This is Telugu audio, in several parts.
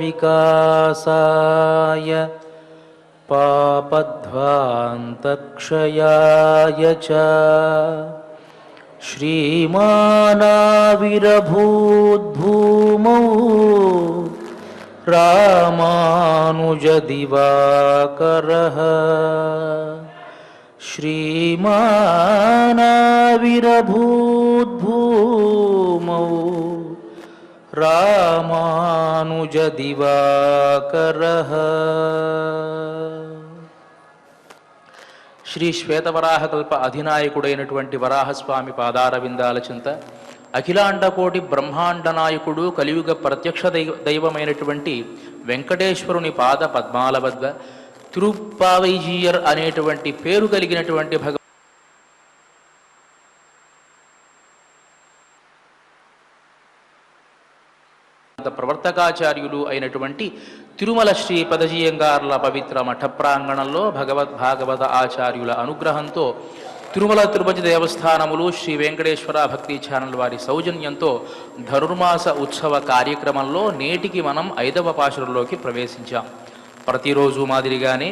विकासाय पापध्वान्तक्षयाय च श्रीमानाविरभूद्भूमौ रामानुजदिवाकरः श्रीमानाविरभूद्भूमौ रामानुजदिवाकरः। శ్రీ శ్వేతవరాహకల్ప అధినాయకుడైనటువంటి వరాహస్వామి పాదారవిందాల చింత అఖిలాండకోటి బ్రహ్మాండ నాయకుడు కలియుగ ప్రత్యక్ష దైవమైనటువంటి వెంకటేశ్వరుని పాద పద్మాల వద్ద తిరుప్పావైజీయర్ అనేటువంటి పేరు కలిగినటువంటి ప్రవర్తకాచార్యులు అయినటువంటి తిరుమల శ్రీ పదజీయంగార్ల పవిత్ర మఠ ప్రాంగణంలో భాగవత ఆచార్యుల అనుగ్రహంతో తిరుమల తిరుపతి దేవస్థానములు శ్రీ వెంకటేశ్వర భక్తి ఛానల్ వారి సౌజన్యంతో ధనుర్మాస ఉత్సవ కార్యక్రమంలో నేటికి మనం 5వ పాశురంలోకి ప్రవేశించాం. ప్రతిరోజు మాదిరిగానే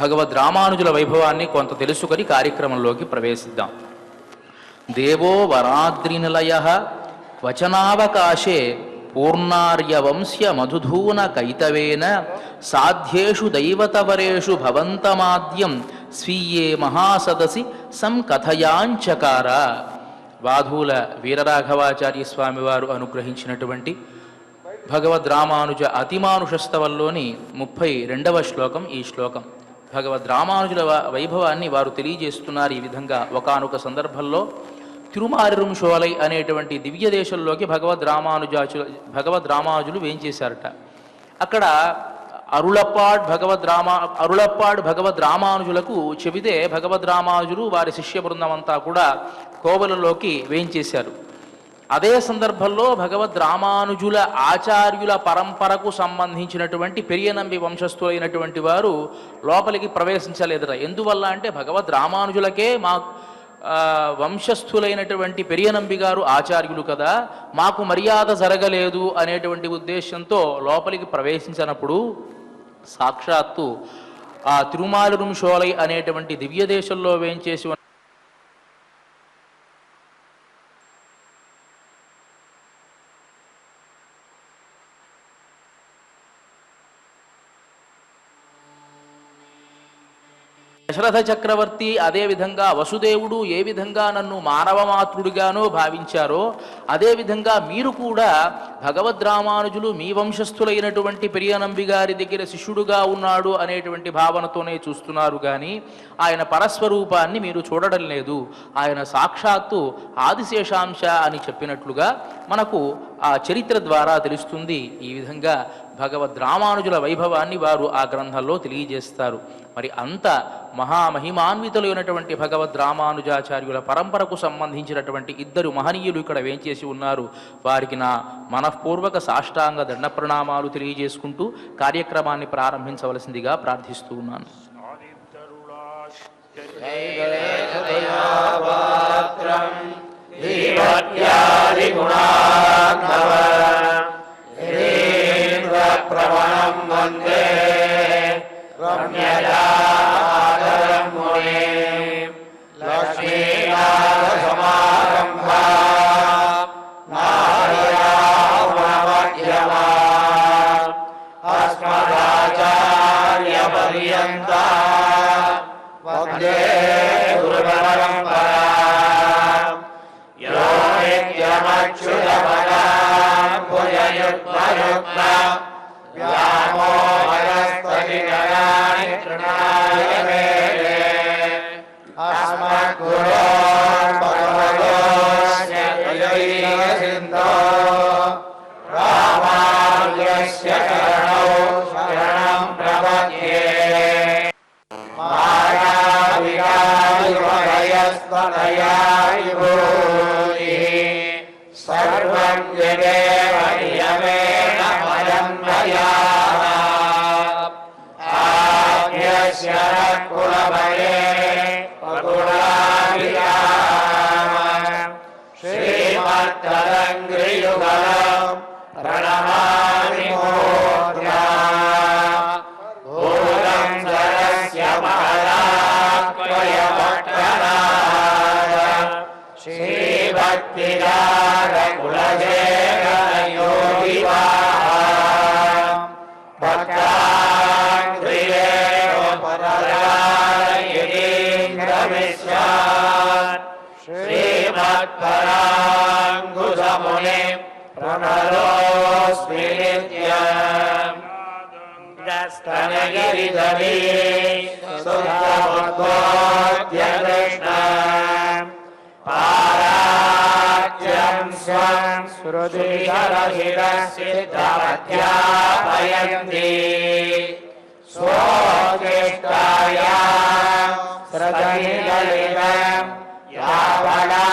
భగవద్ రామానుజుల వైభవాన్ని కొంత తెలుసుకొని కార్యక్రమంలోకి ప్రవేశిద్దాం. దేవో వరాద్రినిలయః వచనావకాశే పూర్ణార్యవంశ్య మధుధూన కైతవేన సాధ్యేషు దైవతవరేషు భవంతమాద్యం స్వీయే మహాసదసి సంకథయాంచకార. వాధూల వీరరాఘవాచార్య స్వామివారు అనుగ్రహించినటువంటి భగవద్ రామానుజ అతిమానుషస్తవంలోని 32వ శ్లోకం ఈ శ్లోకం. భగవద్ రామానుజుల వైభవాన్ని వారు తెలియజేస్తున్నారు. ఈ విధంగా ఒకానొక సందర్భంలో తిరుమారిరుంశోలై అనేటువంటి దివ్య దేశంలోకి భగవద్ రామానుజులు వేంచేశారట. అక్కడ అరుళప్పాడ్ భగవద్ రామానుజులకు చెబితే భగవద్ రామానుజులు వారి శిష్య బృందం అంతా కూడా కోవలలోకి వేంచేశారు. అదే సందర్భంలో భగవద్ రామానుజుల ఆచార్యుల పరంపరకు సంబంధించినటువంటి పెరియనంబి వంశస్థులైనటువంటి వారు లోపలికి ప్రవేశించలేదట. ఎందువల్ల అంటే భగవద్ రామానుజులకే మా వంశస్థులైనటువంటి పెరియనంబి గారు ఆచార్యులు కదా, మాకు మర్యాద జరగలేదు అనేటువంటి ఉద్దేశంతో లోపలికి ప్రవేశించినప్పుడు సాక్షాత్తు ఆ తిరుమాలిరుంశోలై అనేటువంటి దివ్య దేశంలో వేంచేసి దశరథ చక్రవర్తి అదేవిధంగా వసుదేవుడు ఏ విధంగా నన్ను మానవమాతృడిగానో భావించారో అదేవిధంగా మీరు కూడా భగవద్ రామానుజులు మీ వంశస్థులైనటువంటి పెరియనంబి గారి దగ్గర శిష్యుడుగా ఉన్నాడు అనేటువంటి భావనతోనే చూస్తున్నారు కానీ ఆయన పరస్వరూపాన్ని మీరు చూడడం లేదు. ఆయన సాక్షాత్తు ఆదిశేషాంశ అని చెప్పినట్లుగా మనకు ఆ చరిత్ర ద్వారా తెలుస్తుంది. ఈ విధంగా భగవద్ రామానుజుల వైభవాన్ని వారు ఆ గ్రంథంలో తెలియజేస్తారు. మరి అంత మహామహిమాన్వితులైనటువంటి భగవద్ రామానుజాచార్యుల పరంపరకు సంబంధించినటువంటి 2 మహనీయులు ఇక్కడ వేంచేసి ఉన్నారు. వారికి నా మనఃపూర్వక సాష్టాంగ దండ ప్రణామాలు తెలియజేసుకుంటూ కార్యక్రమాన్ని ప్రారంభించవలసిందిగా ప్రార్థిస్తూ ఉన్నాను. ప్రవణం వందే రమ్యజాదరం మునే లక్ష్మీనాథసమారంభా నారాయణమధ్యమా అస్మదాచార్యపర్యంతా వందే గురుపరంపరా యో నిత్యమచ్యుతపదాం భుజయుగ్మయుగ్మ వ్యామోహయస్తగిగణాని తృణాయ మేనే అస్మద్గురోన్ భగవతోస్య దయైక సింధో రామానుజస్య చరణౌ శరణం ప్రపద్యే. మాయావికారివదయస్తనయా విభూతిః సర్వం జగేవ నియమేన మయన్మయా ఆజ్ఞస్య కులభయే పగుణాభిరామ శ్రీమత్తరంగ్రియుగలం ప్రణమామి మూర్ధ श्रीमत्पराङ्कुशमुने प्रणतोऽस्मि नित्यम् स्तनगिरिधरी सुतमुद्बोध्य कृष्णम् पारात्यं स्वं श्रुतिधरशिरसिद्धमध्यापयन्ति स्वोत्तिष्ठायां सृजनिगलितं यावनाकृत्य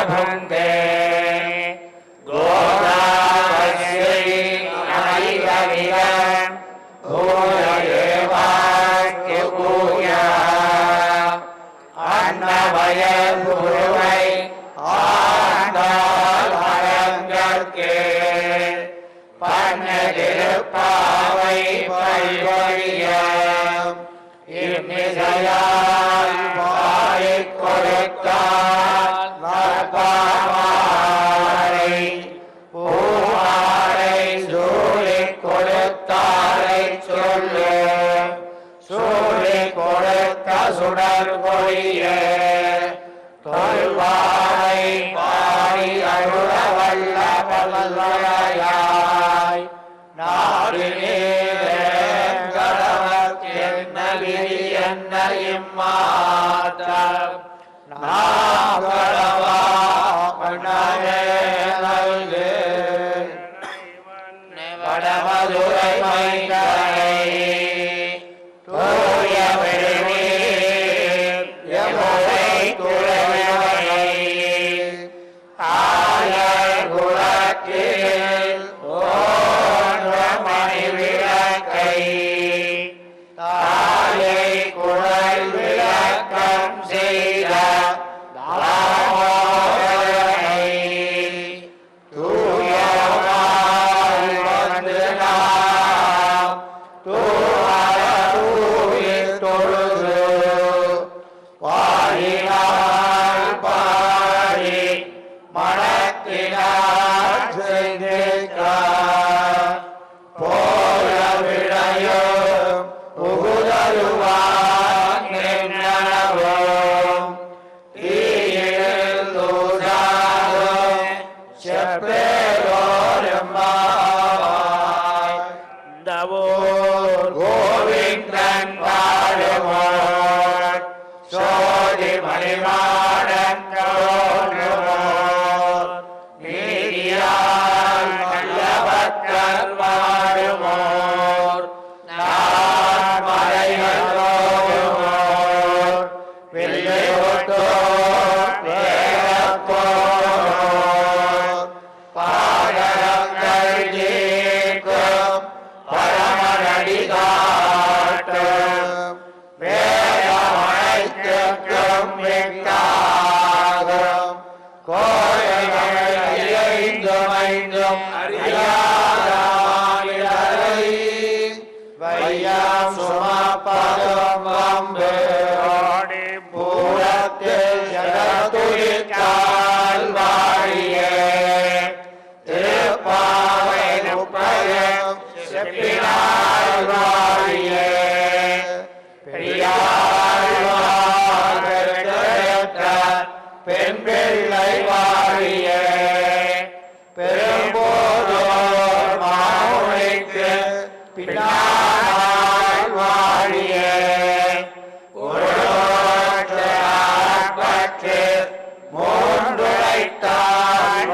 भुङ्क्ते गोदावस्यै अमैदमिदं भूय एवास्तु भूयः अन्नमयभूवै आनन्दमयङ्गर्के पन्नतिरुप्पावै पैवरियम् இன்னிசையால் பாடிக் கொடுத்தால் நற்பாமாலை பூமாலை சூழிக் கொடுத்தாரை சொல்லு சூழிக் கொடுத்த சுடர் கொடிய தொல்வாரை பாடி அருள வல்ல பல்வளையாய் நாடினே என்ன இம்மாற்றம் நாகளவா பண்ணவே நல்கு வடமதுரை மைந்தரை தூய பெருநீர் யமுனை துறைவனை ஆயர் குலத்தில் ஓன்ற மணி விளக்கை தாயை குழல் விளக்கம் செய்த தாமோதரனை தூயமாய் வந்து நாம் தூவித் தொழுது பாடினாள் பாடி மனத்தினார் செய்திருக்க போல விடையும் புகுதருவான் நின்றனவும் தீயில் தூசாதும் செப்பேரோருமாய் தவோர் கோவிந்தன் பாடுவோர் சோதி மணிமாடன் தோன்றுவோர் நீதியால் நல்லபக்தர் வாடுவோர் நான் மறைகளோர் வெள்ளையோட்டோர் வேதக்கோர் பாடங்கள் ஜீக்கும் பரமநடி காட்டும் வேதமனைத்துக்கும் மிக்காகும் கோயில்கள் ஐந்தும் அறியாதானிடரை வையம் சுமப்பதும் வம்பேடி பூரத்தில் ஜலத்துயிர்கால் வாழியே திருப்பாவை முப்பதும் செப்பினாய் வாழியே பெரியாழ்வார் பெற்றெடுத்த பெண் பிள்ளை வாழியே பெரும்போதோர் மாமுனிக்கு பின்னாய் வாழியே ஒருவற்று மூன்றுரைத்தான்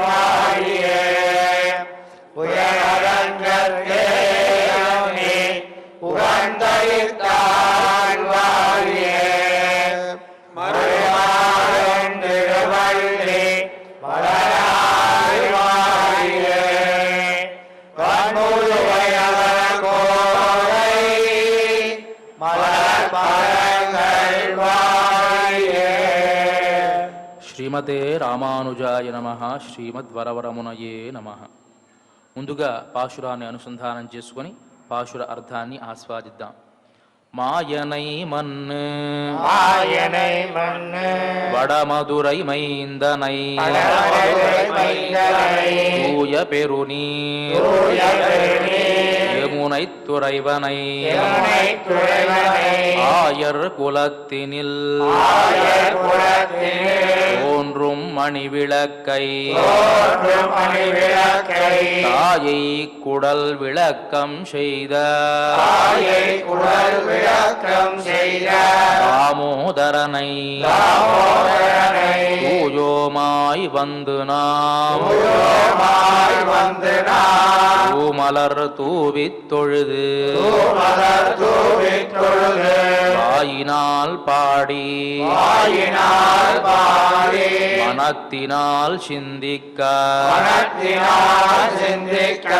வாழியே புயலரங்கற்கே உகந்தரித்தான் வாழியே மறுமாறும் திருவள்ளி வளராய் வாழியே கண்முழுவையவர் கோரை மலர் பழங்கள் வாழியே. శ్రీమతే రామానుజాయ నమః శ్రీమద్వరవరమునయే నమః. ముందుగా పాశురాన్ని అనుసంధానం చేసుకొని పాశుర అర్థాన్ని ఆస్వాదిద్దాం. மாயனை மண்ணு மாயனை மண்ணு வடமதுரை மைந்தனை மைந்தனை தூய பெருநீர் யமுனை துறைவனை யமுனை துறைவனை ஆயர் குலத்தினில் ஆயர் குலத்தினில் தோன்றும் மணிவிளக்கை தோன்றும் மணிவிளக்கை தாயை குடல் விளக்கம் செய்த தாயை குடல் விளக்கம் செய்த தாமோதரனை தாமோதரனை பூயோமாய் வந்து நாம் பூயோமாய் வந்து நாம் பூமலர் தூவித் தொழுது தூமலர் தூவித் தொழுது வாயினால் பாடி வாயினால் பாடி மனத்தினால் சிந்திக்க மனத்தினால் சிந்திக்க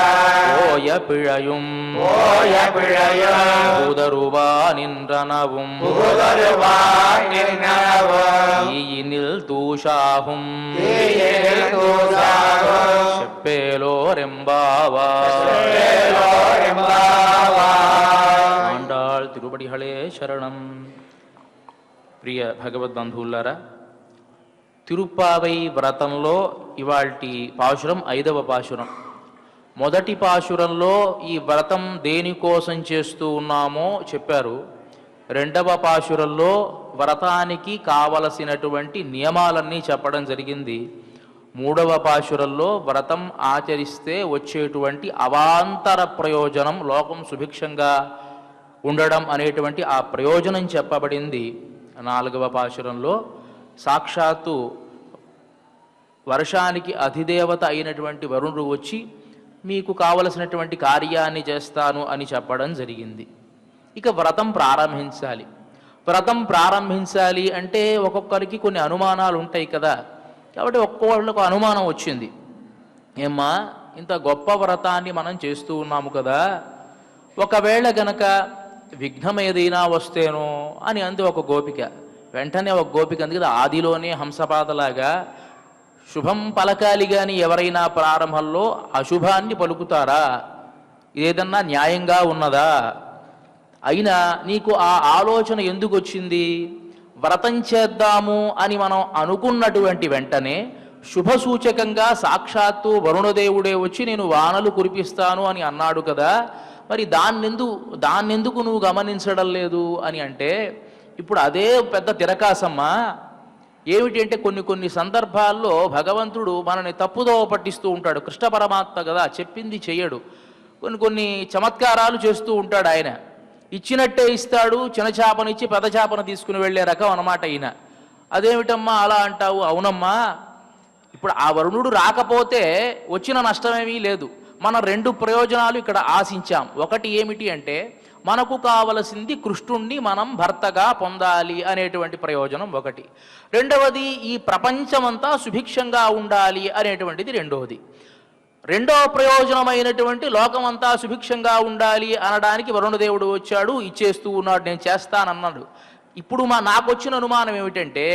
போய பிழையும் போய பிழையும் பூதருவா நின்றனவும் புகுதருவாய் நின்றனவும் தீயினில் தூஷாகும் தீயில் தூசாகும் செப்பேலோரெம்பாவார் செப்பேலோரெம்பாவாய். ఆండాళ్ తిరుపడిహళే శరణం. ప్రియ భగవద్బంధువులారా, తిరుప్పావై వ్రతంలో ఇవాల్టి పాశురం 5వ పాశురం. మొదటి పాశురంలో ఈ వ్రతం దేనికోసం చేస్తూ ఉన్నామో చెప్పారు. 2వ పాశురంలో వ్రతానికి కావలసినటువంటి నియమాలన్నీ చెప్పడం జరిగింది. 3వ పాశురంలో వ్రతం ఆచరిస్తే వచ్చేటువంటి అవాంతర ప్రయోజనం, లోకం సుభిక్షంగా ఉండడం అనేటువంటి ఆ ప్రయోజనం చెప్పబడింది. 4వ పాశురంలో సాక్షాత్తు వర్షానికి అధిదేవత అయినటువంటి వరుణుడు వచ్చి మీకు కావలసినటువంటి కార్యాన్ని చేస్తాను అని చెప్పడం జరిగింది. ఇక వ్రతం ప్రారంభించాలి. వ్రతం ప్రారంభించాలి అంటే ఒక్కొక్కరికి కొన్ని అనుమానాలు ఉంటాయి కదా. కాబట్టి ఒక్కొక్కళ్ళకు అనుమానం వచ్చింది. ఏమ్మా, ఇంత గొప్ప వ్రతాన్ని మనం చేస్తూ ఉన్నాము కదా, ఒకవేళ గనక విఘ్నం ఏదైనా వస్తేనో అని అంది ఒక గోపిక. వెంటనే ఒక గోపిక అంది కదా, ఆదిలోనే హంసపాదలాగా శుభం పలకాలి కానీ ఎవరైనా ప్రారంభంలో అశుభాన్ని పలుకుతారా? ఏదన్నా న్యాయంగా ఉన్నదా? అయినా నీకు ఆ ఆలోచన ఎందుకు వచ్చింది? వ్రతం చేద్దాము అని మనం అనుకున్నటువంటి వెంటనే శుభసూచకంగా సాక్షాత్తు వరుణదేవుడే వచ్చి నేను వానలు కురిపిస్తాను అని అన్నాడు కదా, మరి దాన్నెందుకు నువ్వు గమనించడం లేదు అని అంటే, ఇప్పుడు అదే పెద్ద తిరకాసమ్మా. ఏమిటి అంటే కొన్ని సందర్భాల్లో భగవంతుడు మనని తప్పుదోవ పట్టిస్తూ ఉంటాడు. కృష్ణ పరమాత్మ కదా, చెప్పింది చెయ్యడు. కొన్ని చమత్కారాలు చేస్తూ ఉంటాడు ఆయన. ఇచ్చినట్టే ఇస్తాడు, చిన్న చేపనిచ్చి పెద్ద చేపను తీసుకుని వెళ్ళే రకం అన్నమాట ఈయన. అదేమిటమ్మా అలా అంటావు? అవునమ్మా, ఇప్పుడు ఆ వరుణుడు రాకపోతే వచ్చిన నష్టమేమీ లేదు. మనం 2 ప్రయోజనాలు ఇక్కడ ఆశించాం. ఒకటి ఏమిటి అంటే, మనకు కావలసింది కృష్ణుణ్ణి మనం భర్తగా పొందాలి అనేటువంటి ప్రయోజనం ఒకటి. రెండవది, ఈ ప్రపంచమంతా సుభిక్షంగా ఉండాలి అనేటువంటిది రెండవది. రెండవ ప్రయోజనమైనటువంటి లోకమంతా సుభిక్షంగా ఉండాలి అనడానికి వరుణదేవుడు వచ్చాడు, ఇచ్చేస్తూ ఉన్నాడు, నేను చేస్తానన్నాడు. ఇప్పుడు నాకు వచ్చిన అనుమానం ఏమిటంటే,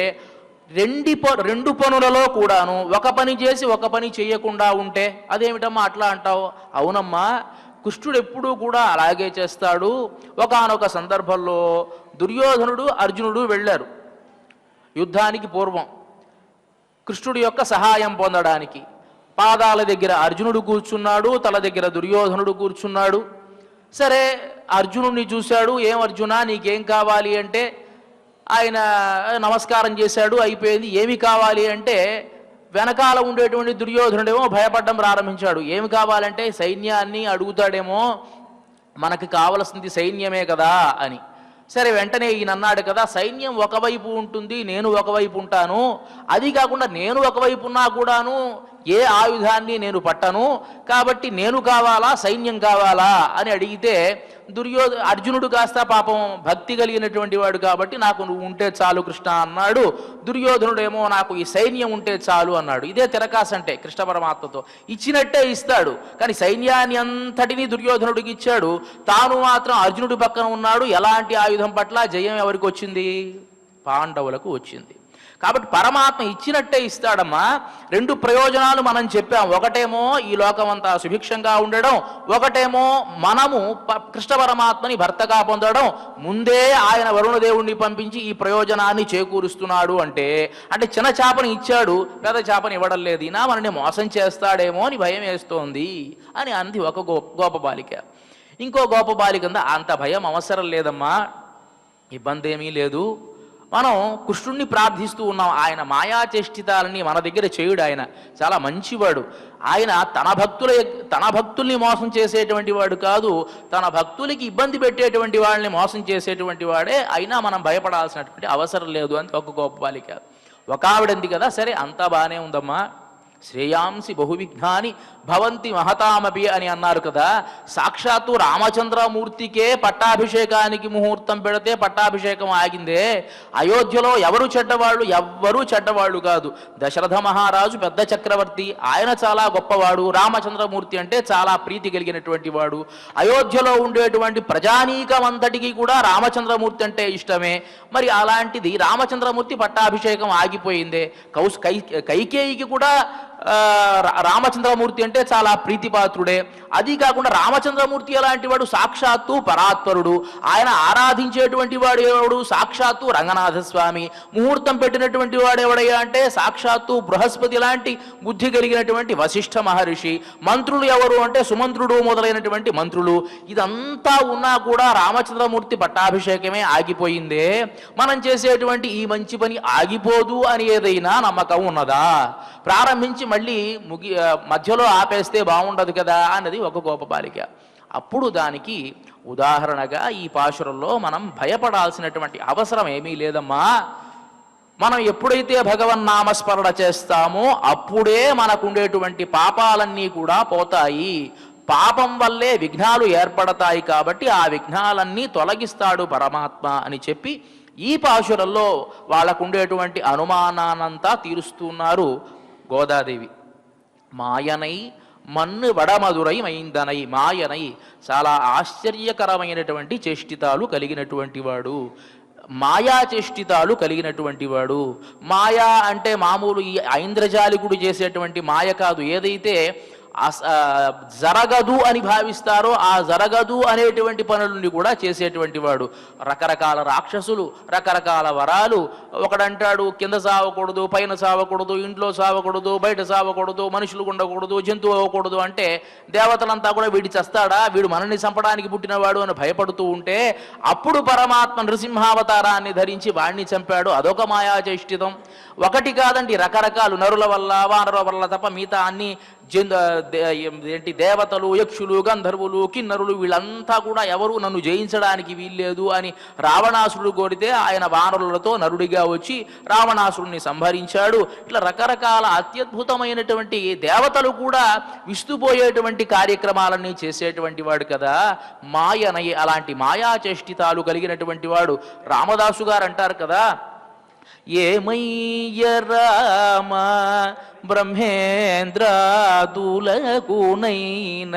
2 పనులలో కూడాను ఒక పని చేసి ఒక పని చేయకుండా ఉంటే అదేమిటమ్మా అట్లా అంటావు? అవునమ్మా, కృష్ణుడు ఎప్పుడూ కూడా అలాగే చేస్తాడు. ఒకానొక సందర్భంలో దుర్యోధనుడు అర్జునుడు వెళ్ళారు యుద్ధానికి పూర్వం కృష్ణుడి యొక్క సహాయం పొందడానికి. పాదాల దగ్గర అర్జునుడు కూర్చున్నాడు, తల దగ్గర దుర్యోధనుడు కూర్చున్నాడు. సరే, అర్జునుడిని చూశాడు. ఏం అర్జునా, నీకేం కావాలి అంటే ఆయన నమస్కారం చేశాడు, అయిపోయింది. ఏమి కావాలి అంటే వెనకాల ఉండేటువంటి దుర్యోధనుడేమో భయపడడం ప్రారంభించాడు. ఏమి కావాలంటే సైన్యాన్ని అడుగుతాడేమో, మనకి కావలసింది సైన్యమే కదా అని. సరే, వెంటనే ఈయన అన్నాడు కదా, సైన్యం ఒకవైపు ఉంటుంది, నేను ఒకవైపు ఉంటాను. అది కాకుండా నేను ఒకవైపు ఉన్నా కూడాను ఏ ఆయుధాన్ని నేను పట్టను, కాబట్టి నేను కావాలా సైన్యం కావాలా అని అడిగితే అర్జునుడు కాస్త పాపం భక్తి కలిగినటువంటి వాడు కాబట్టి నాకు నువ్వు ఉంటే చాలు కృష్ణ అన్నాడు. దుర్యోధనుడేమో నాకు ఈ సైన్యం ఉంటే చాలు అన్నాడు. ఇదే తిరకాసు అంటే కృష్ణ పరమాత్మతో. ఇచ్చినట్టే ఇస్తాడు, కానీ సైన్యాన్ని అంతటినీ దుర్యోధనుడికి ఇచ్చాడు, తాను మాత్రం అర్జునుడి పక్కన ఉన్నాడు. ఎలాంటి ఆయుధం పట్ల జయం ఎవరికి వచ్చింది? పాండవులకు వచ్చింది. కాబట్టి పరమాత్మ ఇచ్చినట్టే ఇస్తాడమ్మా. 2 ప్రయోజనాలు మనం చెప్పాం. ఒకటేమో ఈ లోకమంతా సుభిక్షంగా ఉండడం, ఒకటేమో మనము కృష్ణ పరమాత్మని భర్తగా పొందడం. ముందే ఆయన వరుణదేవుణ్ణి పంపించి ఈ ప్రయోజనాన్ని చేకూరుస్తున్నాడు అంటే చిన్న చేపని ఇచ్చాడు, పెద్ద చేపని ఇవ్వడం లేదు. ఈయన మనని మోసం చేస్తాడేమో అని భయం వేస్తోంది అని అంది ఒక గోప బాలిక. ఇంకో గోపబాలిక అంత భయం అవసరం లేదమ్మా, ఇబ్బంది ఏమీ లేదు, మనం కృష్ణుణ్ణి ప్రార్థిస్తూ ఉన్నాం, ఆయన మాయాచేష్టితాలని మన దగ్గర చేయుడు, ఆయన చాలా మంచివాడు, ఆయన తన భక్తుల్ని మోసం చేసేటువంటి వాడు కాదు, తన భక్తులకి ఇబ్బంది పెట్టేటువంటి వాళ్ళని మోసం చేసేటువంటి వాడే, అయినా మనం భయపడాల్సినటువంటి అవసరం లేదు అని ఒక గోపబాలిక. ఒక ఆవిడంది కదా, సరే అంతా బాగానే ఉందమ్మా, శ్రేయాంసి బహువిఘ్నాని భవంతి మహతామపి అని అన్నారు కదా, సాక్షాత్తు రామచంద్రమూర్తికే పట్టాభిషేకానికి ముహూర్తం పెడితే పట్టాభిషేకం ఆగిందే, అయోధ్యలో ఎవరు చెడ్డవాళ్ళు, ఎవ్వరూ చెడ్డవాళ్ళు కాదు, దశరథ మహారాజు పెద్ద చక్రవర్తి, ఆయన చాలా గొప్పవాడు, రామచంద్రమూర్తి అంటే చాలా ప్రీతి కలిగినటువంటి వాడు, అయోధ్యలో ఉండేటువంటి ప్రజానీకమంతటికి కూడా రామచంద్రమూర్తి అంటే ఇష్టమే, మరి అలాంటిది రామచంద్రమూర్తి పట్టాభిషేకం ఆగిపోయిందే, కైకేయికి కూడా రామచంద్రమూర్తి అంటే చాలా ప్రీతిపాత్రుడే, అది కాకుండా రామచంద్రమూర్తి అలాంటి వాడు సాక్షాత్తు పరాత్పరుడు, ఆయన ఆరాధించేటువంటి వాడు ఎవడు, సాక్షాత్తు రంగనాథస్వామి, ముహూర్తం పెట్టినటువంటి వాడు ఎవడయ్యా అంటే సాక్షాత్తు బృహస్పతి లాంటి బుద్ధి కలిగినటువంటి వశిష్ఠ మహర్షి, మంత్రులు ఎవరు అంటే సుమంత్రుడు మొదలైనటువంటి మంత్రులు, ఇదంతా ఉన్నా కూడా రామచంద్రమూర్తి పట్టాభిషేకమే ఆగిపోయిందే, మనం చేసేటువంటి ఈ మంచి పని ఆగిపోదు అని ఏదైనా నమ్మకం ఉన్నదా, ప్రారంభించి మళ్ళీ మధ్యలో ఆపేస్తే బాగుండదు కదా అన్నది ఒక గోపబాలిక. అప్పుడు దానికి ఉదాహరణగా ఈ పాశురంలో మనం భయపడాల్సినటువంటి అవసరం ఏమీ లేదమ్మా, మనం ఎప్పుడైతే భగవన్నామస్మరణ చేస్తామో అప్పుడే మనకుండేటువంటి పాపాలన్నీ కూడా పోతాయి, పాపం వల్లే విఘ్నాలు ఏర్పడతాయి, కాబట్టి ఆ విఘ్నాలన్నీ తొలగిస్తాడు పరమాత్మ అని చెప్పి ఈ పాశురంలో వాళ్ళకుండేటువంటి అనుమానానంతా తీరుస్తున్నారు గోదాదేవి. మాయనై మన్ను వడమధురై మైందనై, మాయనై చాలా ఆశ్చర్యకరమైనటువంటి చేష్టితాలు కలిగినటువంటి వాడు, మాయా చేష్టితాలు కలిగినటువంటి వాడు. మాయా అంటే మామూలు ఈ ఐంద్రజాలికుడు చేసేటువంటి మాయ కాదు, ఏదైతే జరగదు అని భావిస్తారో ఆ జరగదు అనేటువంటి పనులని కూడా చేసేటువంటి వాడు. రకరకాల రాక్షసులు, రకరకాల వరాలు, ఒకడంటాడు కింద సావకూడదు, పైన సావకూడదు, ఇంట్లో సావకూడదు, బయట సావకూడదు, మనుషులు ఉండకూడదు, జంతువు అవ్వకూడదు అంటే దేవతలంతా కూడా వీడి చస్తాడా, వీడు మనల్ని చంపడానికి పుట్టినవాడు అని భయపడుతూ ఉంటే అప్పుడు పరమాత్మ నృసింహావతారాన్ని ధరించి వాణ్ణి చంపాడు, అదొక మాయాచేష్టితం. ఒకటి కాదండి, రకరకాలు, నరుల వల్ల వానరుల వల్ల తప్ప మిగతా అన్ని ఏంటి దేవతలు, యక్షులు, గంధర్వులు, కిన్నరులు వీళ్ళంతా కూడా ఎవరు నన్ను జయించడానికి వీల్లేదు అని రావణాసురుడు కోరితే ఆయన వానరులతో నరుడిగా వచ్చి రావణాసురుణ్ణి సంహరించాడు. ఇట్లా రకరకాల అత్యద్భుతమైనటువంటి దేవతలు కూడా విస్తుపోయేటువంటి కార్యక్రమాలన్నీ చేసేటువంటి వాడు కదా మాయనై, అలాంటి మాయాచేష్టితాలు కలిగినటువంటి వాడు. రామదాసు గారు అంటారు కదా, ఏమయ్య రామ బ్రహ్మేంద్రాదులకునైన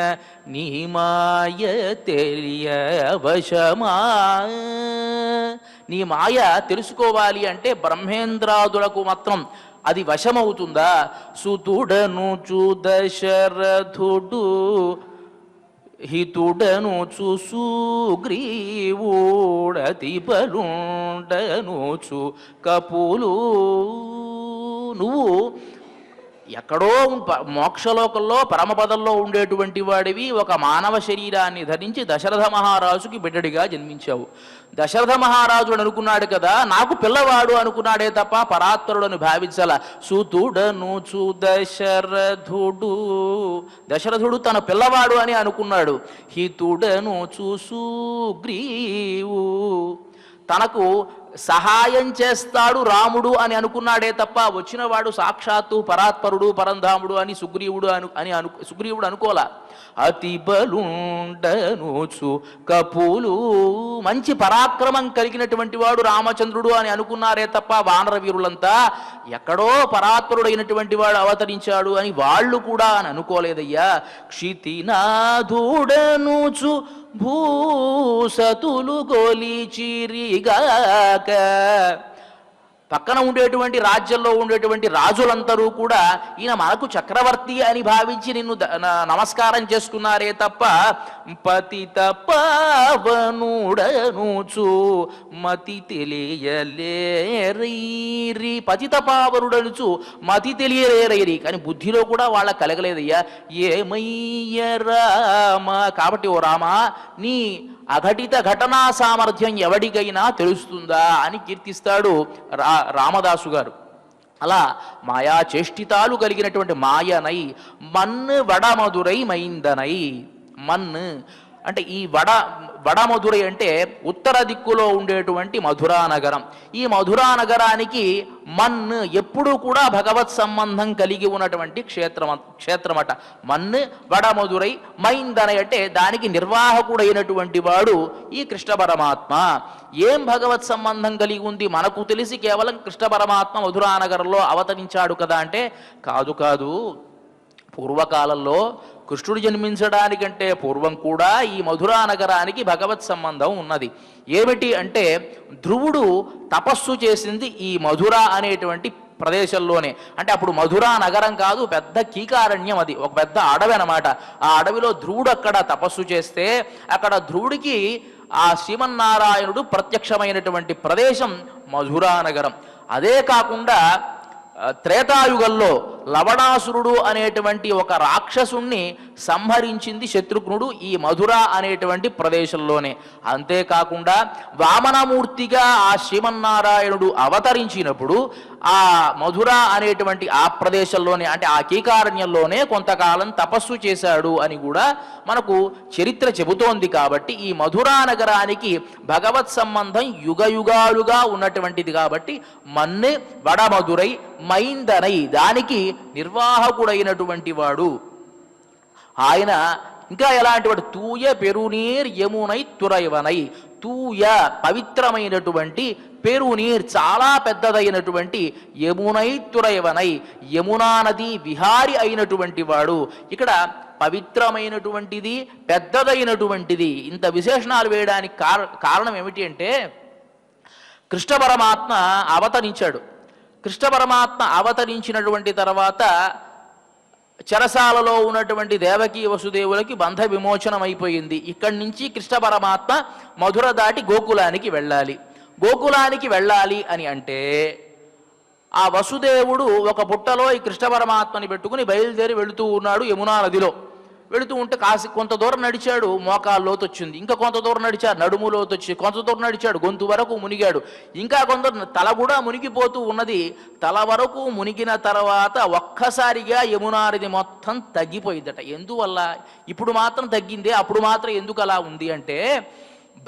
నీ మాయ తెలియవశమా, నీ మాయ తెలుసుకోవాలి అంటే బ్రహ్మేంద్రాదులకు మాత్రం అది వశమవుతుందా. సుతుడను దశరథుడు హితుడను సుగ్రీవుడతి బలుండనుచు కపులు, నువ్వు ఎక్కడో మోక్షలోకంలో పరమపదంలో ఉండేటువంటి వాడివి, ఒక మానవ శరీరాన్ని ధరించి దశరథ మహారాజుకి బిడ్డడిగా జన్మించావు. దశరథ మహారాజు అనుకున్నాడు కదా, నాకు పిల్లవాడు అనుకున్నాడే తప్ప పరాత్పరుడని భావించాల. సుతుడను దశరథుడు, దశరథుడు తన పిల్లవాడు అని అనుకున్నాడు. హితుడను సుగ్రీవు, తనకు సహాయం చేస్తాడు రాముడు అని అనుకున్నాడే తప్ప వచ్చినవాడు సాక్షాత్తు పరాత్పరుడు పరంధాముడు అని సుగ్రీవుడు అనుకోలా. అతి బలుండనుచు కపులు, మంచి పరాక్రమం కలిగినటువంటి వాడు రామచంద్రుడు అని అనుకున్నారే తప్ప వానర వీరులంతా ఎక్కడో పరాత్పరుడైనటువంటి వాడు అవతరించాడు అని వాళ్ళు కూడా అని అనుకోలేదయ్యా. క్షితినాథుడనుచు భూసతులు గొలిచిరిగాక, పక్కన ఉండేటువంటి రాజ్యంలో ఉండేటువంటి రాజులందరూ కూడా ఈయన మనకు చక్రవర్తి అని భావించి నిన్ను నమస్కారం చేసుకున్నారే తప్ప పతిత పావనుడనుచు మతి తెలియలేరీ, పతిత పావనుడనుచు మతి తెలియలేరైరి, కానీ బుద్ధిలో కూడా వాళ్ళ కలగలేదయ్యా. ఏమయ్య రామ, కాబట్టి ఓ రామా నీ అఘటిత ఘటనా సామర్థ్యం ఎవడికైనా తెలుస్తుందా అని కీర్తిస్తాడు రామదాసు గారు. అలా మాయా చేష్టితాలు కలిగినటువంటి మాయనై మన్ను వడమధురై మైందనై. మన్ను అంటే ఈ వడమధురై అంటే ఉత్తర దిక్కులో ఉండేటువంటి మధురా నగరం. ఈ మధురా నగరానికి మన్ను ఎప్పుడూ కూడా భగవత్ సంబంధం కలిగి ఉన్నటువంటి క్షేత్రమట. మన్ను వడమధురై మైందనై అంటే దానికి నిర్వాహకుడైనటువంటి వాడు ఈ కృష్ణ పరమాత్మ. ఏం భగవత్ సంబంధం కలిగి ఉంది? మనకు తెలిసి కేవలం కృష్ణ పరమాత్మ మధురా నగరంలో అవతరించాడు కదా అంటే కాదు. పూర్వకాలంలో కృష్ణుడు జన్మించడానికంటే పూర్వం కూడా ఈ మధురా నగరానికి భగవత్ సంబంధం ఉన్నది. ఏమిటి అంటే ధ్రువుడు తపస్సు చేసింది ఈ మధుర అనేటువంటి ప్రదేశంలోనే. అంటే అప్పుడు మధురా నగరం కాదు, పెద్ద కీకారణ్యం, అది ఒక పెద్ద అడవి అన్నమాట. ఆ అడవిలో ధ్రువుడు అక్కడ తపస్సు చేస్తే అక్కడ ధ్రువుడికి ఆ శ్రీమన్నారాయణుడు ప్రత్యక్షమైనటువంటి ప్రదేశం మధురా నగరం. అదే కాకుండా త్రేతాయుగంలో లవణాసురుడు అనేటువంటి ఒక రాక్షసుణ్ణి సంహరించింది శత్రుఘ్నుడు ఈ మధుర అనేటువంటి ప్రదేశంలోనే. అంతేకాకుండా వామనమూర్తిగా ఆ శ్రీమన్నారాయణుడు అవతరించినప్పుడు ఆ మధుర అనేటువంటి ఆ ప్రదేశంలోనే, అంటే ఆ కీకారణ్యంలోనే కొంతకాలం తపస్సు చేశాడు అని కూడా మనకు చరిత్ర చెబుతోంది. కాబట్టి ఈ మధురా నగరానికి భగవత్ సంబంధం యుగయుగాలుగా ఉన్నటువంటిది. కాబట్టి మన్ను వడమధురై మైందనై దానికి నిర్వాహకుడైనటువంటి వాడు ఆయన. ఇంకా ఎలాంటి వాడు? తూయ పెరునీర్ యమునై తురైవనై. తూయ పవిత్రమైనటువంటి, పెరునీర్ చాలా పెద్దదైనటువంటి, యమునై తురైవనై యమునా నది విహారి అయినటువంటి వాడు. ఇక్కడ పవిత్రమైనటువంటిది, పెద్దదైనటువంటిది, ఇంత విశేషణాలు వేయడానికి కారణం ఏమిటి అంటే కృష్ణ పరమాత్మ అవతరించాడు. కృష్ణ పరమాత్మ అవతరించినటువంటి తర్వాత చెరసాలలో ఉన్నటువంటి దేవకీ వసుదేవులకి బంధ విమోచనం అయిపోయింది. ఇక్కడి నుంచి కృష్ణ పరమాత్మ మధుర దాటి గోకులానికి వెళ్ళాలి. గోకులానికి వెళ్ళాలి అని అంటే ఆ వసుదేవుడు ఒక పుట్టలో ఈ కృష్ణ పరమాత్మని పెట్టుకుని బయలుదేరి వెళుతూ ఉన్నాడు యమునా నదిలో. వెళుతూ ఉంటే కొంత దూరం నడిచాడు, మోకాలు లోతు వచ్చింది. ఇంకా కొంత దూరం నడిచాడు, నడుము లోతు వచ్చి, కొంత దూరం నడిచాడు, గొంతు వరకు మునిగాడు. ఇంకా కొంత తల కూడా మునిగిపోతూ ఉన్నది. తల వరకు మునిగిన తర్వాత ఒక్కసారిగా యమునా నది మొత్తం తగ్గిపోయిందట. ఎందువల్ల? ఇప్పుడు మాత్రం తగ్గిందే, అప్పుడు మాత్రం ఎందుకు అలా ఉంది అంటే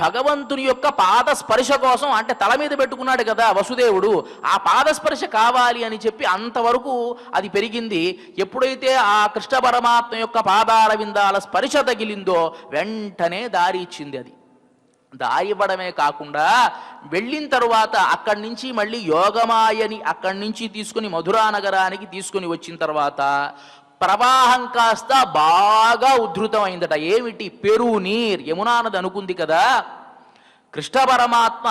భగవంతుని యొక్క పాదస్పర్శ కోసం, అంటే తల మీద పెట్టుకున్నాడు కదా వసుదేవుడు, ఆ పాదస్పర్శ కావాలి అని చెప్పి అంతవరకు అది పెరిగింది. ఎప్పుడైతే ఆ కృష్ణ పరమాత్మ యొక్క పాదాల విందాల స్పర్శ తగిలిందో వెంటనే దారి ఇచ్చింది. అది దారి ఇవ్వడమే కాకుండా వెళ్ళిన తరువాత అక్కడి నుంచి మళ్ళీ యోగమాయని అక్కడి నుంచి తీసుకుని మధురా నగరానికి తీసుకుని వచ్చిన తర్వాత ప్రవాహం కాస్త బాగా ఉద్ధృతమైందట. ఏమిటి? పెరునీర్, యమునా నది అనుకుంది కదా. కృష్ణ పరమాత్మ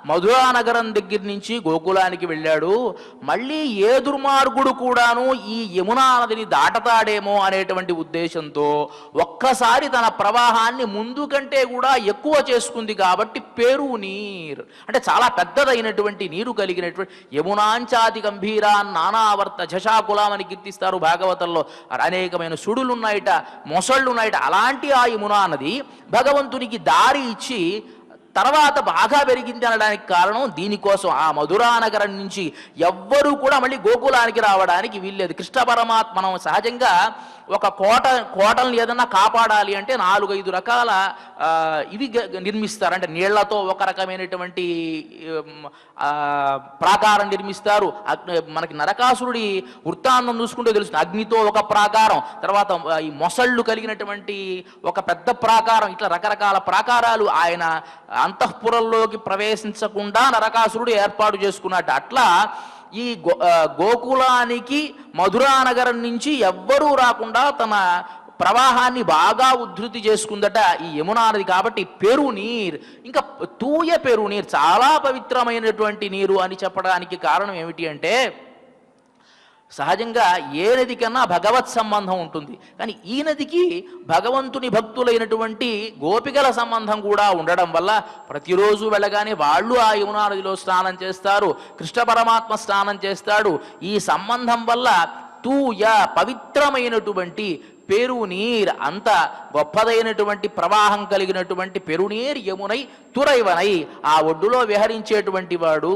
మధురా నగరం దగ్గర నుంచి గోకులానికి వెళ్ళాడు. మళ్ళీ ఏ దుర్మార్గుడు కూడాను ఈ యమునా నదిని దాటతాడేమో అనేటువంటి ఉద్దేశంతో ఒక్కసారి తన ప్రవాహాన్ని ముందు కంటే కూడా ఎక్కువ చేసుకుంది. కాబట్టి పెరునీర్ అంటే చాలా పెద్దదైనటువంటి నీరు కలిగినటువంటి, యమునాంచాతి గంభీరా నానావర్త జశాకులామని కీర్తిస్తారు భాగవతంలో. అనేకమైన సుడులున్నాయిట, మొసళ్ళున్నాయిట. అలాంటి ఆ యమునా నది భగవంతునికి దారి ఇచ్చి తర్వాత బాగా పెరిగింది అనడానికి కారణం దీనికోసం. ఆ మధురా నగరం నుంచి ఎవ్వరూ కూడా మళ్ళీ గోకులానికి రావడానికి వీల్లేదు. కృష్ణ పరమాత్మ మనం సహజంగా ఒక కోటల్ని ఏదన్నా కాపాడాలి అంటే 4-5 రకాల ఇవి నిర్మిస్తారు. అంటే నీళ్లతో ఒక రకమైనటువంటి ప్రాకారం నిర్మిస్తారు. మనకి నరకాసురుడి వృత్తాంతం చూసుకుంటే తెలుస్తుంది. అగ్నితో ఒక ప్రాకారం, తర్వాత ఈ మొసళ్ళు కలిగినటువంటి ఒక పెద్ద ప్రాకారం, ఇట్లా రకరకాల ప్రాకారాలు ఆయన అంతఃపురంలోకి ప్రవేశించకుండా నరకాసురుడు ఏర్పాటు చేసుకున్నట్టు. అట్లా ఈ గోకులానికి మధురా నగరం నుంచి ఎవ్వరూ రాకుండా తన ప్రవాహాన్ని బాగా ఉద్ధృతి చేసుకుందట ఈ యమునా నది. కాబట్టి పెరునీర్, ఇంకా తూయ పెరునీర్, చాలా పవిత్రమైనటువంటి నీరు అని చెప్పడానికి కారణం ఏమిటి అంటే, సహజంగా ఏ నది కన్నా భగవత్ సంబంధం ఉంటుంది, కానీ ఈ నదికి భగవంతుని భక్తులైనటువంటి గోపికల సంబంధం కూడా ఉండడం వల్ల ప్రతిరోజు వెళ్ళగానే వాళ్ళు ఆ యమునా నదిలో స్నానం చేస్తారు, కృష్ణ పరమాత్మ స్నానం చేస్తాడు. ఈ సంబంధం వల్ల తూయ పవిత్రమైనటువంటి పెరునీర్, అంత గొప్పదైనటువంటి ప్రవాహం కలిగినటువంటి పెరునీర్ యమునై తురైవనై, ఆ ఒడ్డులో విహరించేటువంటి వాడు.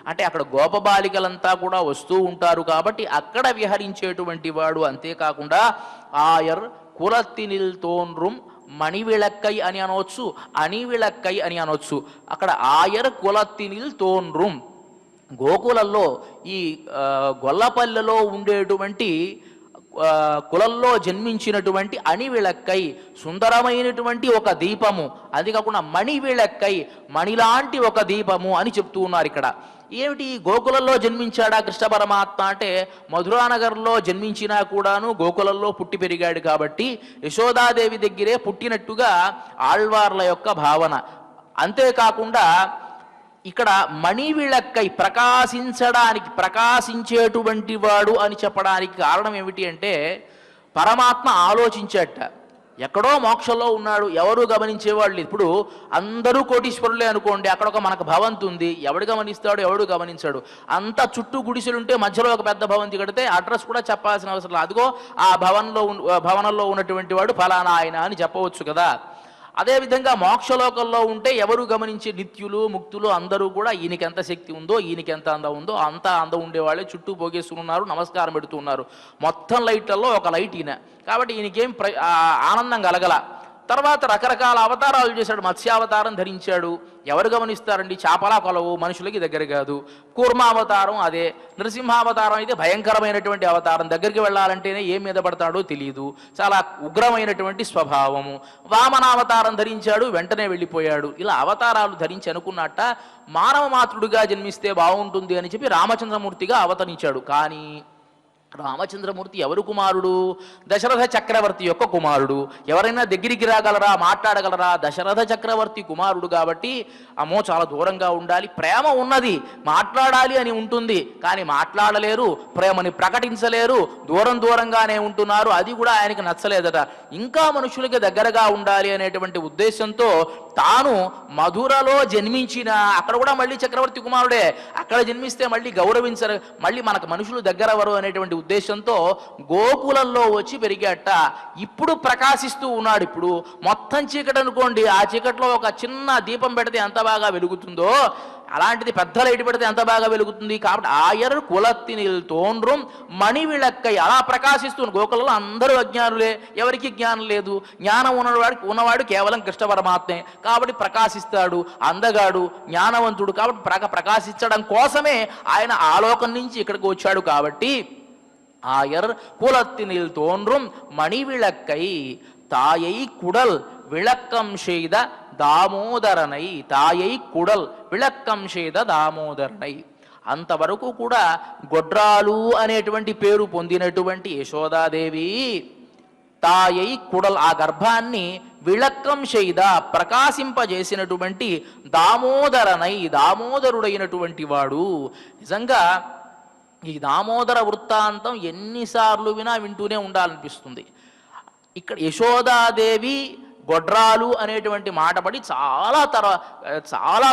అంటే అక్కడ గోపబాలికలంతా కూడా వస్తూ ఉంటారు కాబట్టి అక్కడ విహరించేటువంటి వాడు. అంతేకాకుండా ఆయర్ కులత్తినిల్ తోన్రుం మణివిళక్కై అని అనవచ్చు, అణివిళక్కై అని అనవచ్చు. అక్కడ ఆయర్ కులత్తినిల్ తోన్రుం, గోకులంలో ఈ గొల్లపల్లెలో ఉండేటువంటి కులల్లో జన్మించినటువంటి అణివిళక్కై, సుందరమైనటువంటి ఒక దీపము. అది కాకుండా మణివిళక్కై, మణిలాంటి ఒక దీపము అని చెప్తూ ఉన్నారు ఇక్కడ. ఏమిటి, గోకులంలో జన్మించాడా కృష్ణ పరమాత్మ అంటే, మధురానగర్లో జన్మించినా కూడాను గోకులంలో పుట్టి పెరిగాడు కాబట్టి యశోదాదేవి దగ్గరే పుట్టినట్టుగా ఆళ్వార్ల యొక్క భావన. అంతేకాకుండా ఇక్కడ మణివిళక్కై, ప్రకాశించడానికి, ప్రకాశించేటువంటి వాడు అని చెప్పడానికి కారణం ఏమిటి అంటే, పరమాత్మ ఆలోచించట, ఎక్కడో మోక్షంలో ఉన్నాడు, ఎవరు గమనించేవాళ్ళు. ఇప్పుడు అందరూ కోటీశ్వరులే అనుకోండి, అక్కడ ఒక మనకు భవంతి ఉంది, ఎవడు గమనిస్తాడు, ఎవడు గమనించాడు. అంత చుట్టూ గుడిసెలుంటే మధ్యలో ఒక పెద్ద భవంతి కడితే అడ్రస్ కూడా చెప్పాల్సిన అవసరం లేదు, అదిగో ఆ భవనంలో ఉన్నటువంటి వాడు ఫలానా ఆయన అని చెప్పవచ్చు కదా. అదేవిధంగా మోక్షలోకంలో ఉంటే ఎవరు గమనించే నిత్యులు ముక్తులు అందరూ కూడా ఈయనకి ఎంత శక్తి ఉందో, ఈయనకి ఎంత అందం ఉందో అంత అందం ఉండేవాళ్ళే చుట్టూ పోగేస్తున్నారు, నమస్కారం పెడుతున్నారు. మొత్తం లైట్లలో ఒక లైట్ ఈయన, కాబట్టి ఈయనకేం ఆనందం కలగల. తర్వాత రకరకాల అవతారాలు చేశాడు, మత్స్యావతారం ధరించాడు, ఎవరు గమనిస్తారండి, చేపలా కొలవు, మనుషులకి దగ్గర కాదు. కూర్మావతారం అదే, నరసింహావతారం అయితే భయంకరమైనటువంటి అవతారం, దగ్గరికి వెళ్ళాలంటేనే ఏం మీద పడతాడో తెలియదు, చాలా ఉగ్రమైనటువంటి స్వభావము. వామనావతారం ధరించాడు, వెంటనే వెళ్ళిపోయాడు. ఇలా అవతారాలు ధరించి అనుకున్నట్ట మానవ మాతృడిగా జన్మిస్తే బాగుంటుంది అని చెప్పి రామచంద్రమూర్తిగా అవతరించాడు. కానీ రామచంద్రమూర్తి ఎవరు కుమారుడు? దశరథ చక్రవర్తి యొక్క కుమారుడు. ఎవరైనా దగ్గరికి రాగలరా, మాట్లాడగలరా? దశరథ చక్రవర్తి కుమారుడు కాబట్టి అమ్మో చాలా దూరంగా ఉండాలి. ప్రేమ ఉన్నది, మాట్లాడాలి అని ఉంటుంది, కానీ మాట్లాడలేరు, ప్రేమని ప్రకటించలేరు, దూరంగానే ఉంటున్నారు. అది కూడా ఆయనకి నచ్చలేదట. ఇంకా మనుషులకి దగ్గరగా ఉండాలి అనేటువంటి ఉద్దేశంతో తాను మధురలో జన్మించిన, అక్కడ కూడా మళ్ళీ చక్రవర్తి కుమారుడే, అక్కడ జన్మిస్తే మళ్ళీ గౌరవించరు, మళ్ళీ మనకు మనుషులు దగ్గరవరు అనేటువంటి ఉద్దేశంతో గోకులంలో వచ్చి పెరిగాట. ఇప్పుడు ప్రకాశిస్తూ ఉన్నాడు. ఇప్పుడు మొత్తం చీకటి అనుకోండి, ఆ చీకట్లో ఒక చిన్న దీపం పెడితే ఎంత బాగా వెలుగుతుందో, అలాంటిది పెద్ద లైట్ పెడితే ఎంత బాగా వెలుగుతుంది. కాబట్టి ఆయర్ కులత్తినిల్ తోన్రుం మణివిళక్కై, అలా ప్రకాశిస్తుంది. గోకులంలో అందరూ అజ్ఞానులే, ఎవరికి జ్ఞానం లేదు. జ్ఞానం ఉన్నవాడు కేవలం కృష్ణ పరమాత్మే, కాబట్టి ప్రకాశిస్తాడు, అందగాడు, జ్ఞానవంతుడు. కాబట్టి ప్రకాశించడం కోసమే ఆయన ఆలోకం నుంచి ఇక్కడికి వచ్చాడు. కాబట్టి ఆయర్ కులత్తినిల్ తోన్రుం మణివిళక్కై తాయై కుడల్ విளக்கம் செய்த దామోదరనై, తాయై కుడల్ విளக்கம் செய்த దామోదరనై. అంతవరకు కూడా గొడ్రాలు అనేటువంటి పేరు పొందినటువంటి యశోదాదేవి తాయై కుడల్, ఆ గర్భాన్ని విళక్కం చేద, ప్రకాశింపజేసినటువంటి దామోదరనై, దామోదరుడైనటువంటి వాడు. నిజంగా ఈ దామోదర వృత్తాంతం ఎన్నిసార్లు వింటూనే ఉండాలనిపిస్తుంది. ఇక్కడ యశోదాదేవి గొడ్రాలు అనేటువంటి మాట పడి చాలా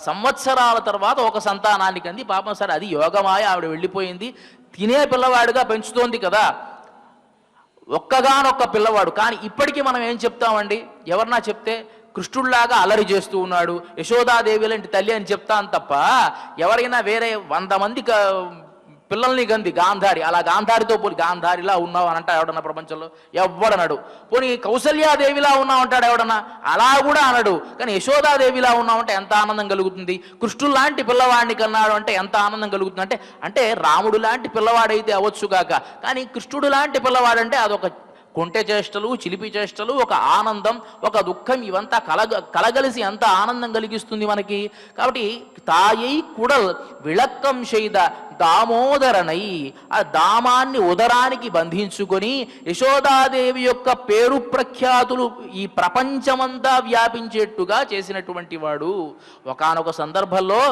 సంవత్సరాల తర్వాత ఒక సంతానానికి అంది. పాపం సరే అది యోగమాయ, ఆవిడ వెళ్ళిపోయింది. తినే పిల్లవాడుగా పెంచుతోంది కదా, ఒక్కగానొక్క పిల్లవాడు. కానీ ఇప్పటికీ మనం ఏం చెప్తామండి, ఎవరన్నా చెప్తే కృష్ణుడిలాగా అలరి చేస్తూ ఉన్నాడు, యశోదాదేవి లాంటి తల్లి అని చెప్తాను తప్ప, ఎవరైనా వేరే 100 మంది పిల్లల్ని గంది గాంధారి, అలా గాంధారితో పోలి గాంధారిలా ఉన్నావు అని అంటాడు ఎవడన్నా ప్రపంచంలో? ఎవ్వడనడు. పోనీ కౌసల్యాదేవిలా ఉన్నావు అంటాడు ఎవడన్నా? అలా కూడా అనడు. కానీ యశోదాదేవిలా ఉన్నావంటే ఎంత ఆనందం కలుగుతుంది. కృష్ణుడు లాంటి పిల్లవాడిని కన్నాడు అంటే ఎంత ఆనందం కలుగుతుంది. అంటే రాముడు లాంటి పిల్లవాడైతే అవ్వచ్చుగాక, కానీ కృష్ణుడు లాంటి పిల్లవాడంటే అదొక కొంటె చేష్టలు, చిలిపి చేష్టలు, ఒక ఆనందం, ఒక దుఃఖం, ఇవంతా కలగలిసి ఎంత ఆనందం కలిగిస్తుంది మనకి. కాబట్టి తాయై కుడల్ విళక్కం చేద దామోదరనై, ఆ దామాన్ని ఉదరానికి బంధించుకొని యశోదాదేవి యొక్క పేరు ప్రఖ్యాతులు ఈ ప్రపంచమంతా వ్యాపించేట్టుగా చేసినటువంటి వాడు. ఒకానొక సందర్భంలో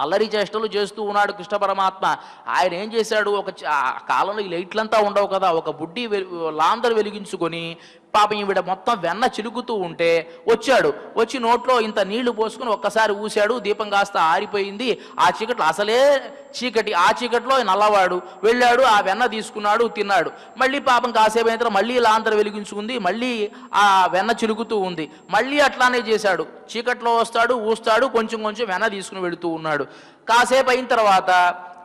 అల్లరి చేష్టలు చేస్తూ ఉన్నాడు కృష్ణ పరమాత్మ. ఆయన ఏం చేశాడు, కాలంలో ఈ లైట్లంతా ఉండవు కదా, ఒక బుడ్డి లాంతరు వెలిగించుకొని పాపం ఈవిడ మొత్తం వెన్న చిలుకుతూ ఉంటే వచ్చాడు. వచ్చి నోట్లో ఇంత నీళ్లు పోసుకుని ఒక్కసారి ఊశాడు. దీపం కాస్త ఆరిపోయింది. ఆ చీకట్లో, అసలే చీకటి, ఆ చీకట్లో నల్లవాడు వెళ్ళాడు, ఆ వెన్న తీసుకున్నాడు, తిన్నాడు. మళ్ళీ పాపం కాసేపు అయిన తర్వాత మళ్ళీ లాంతరు వెలిగించుకుంది, మళ్ళీ ఆ వెన్న చిలుకుతూ ఉంది. మళ్ళీ అట్లానే చేశాడు. చీకట్లో వస్తాడు, ఊస్తాడు, కొంచెం కొంచెం వెన్న తీసుకుని వెళుతూ ఉన్నాడు. కాసేపు అయిన తర్వాత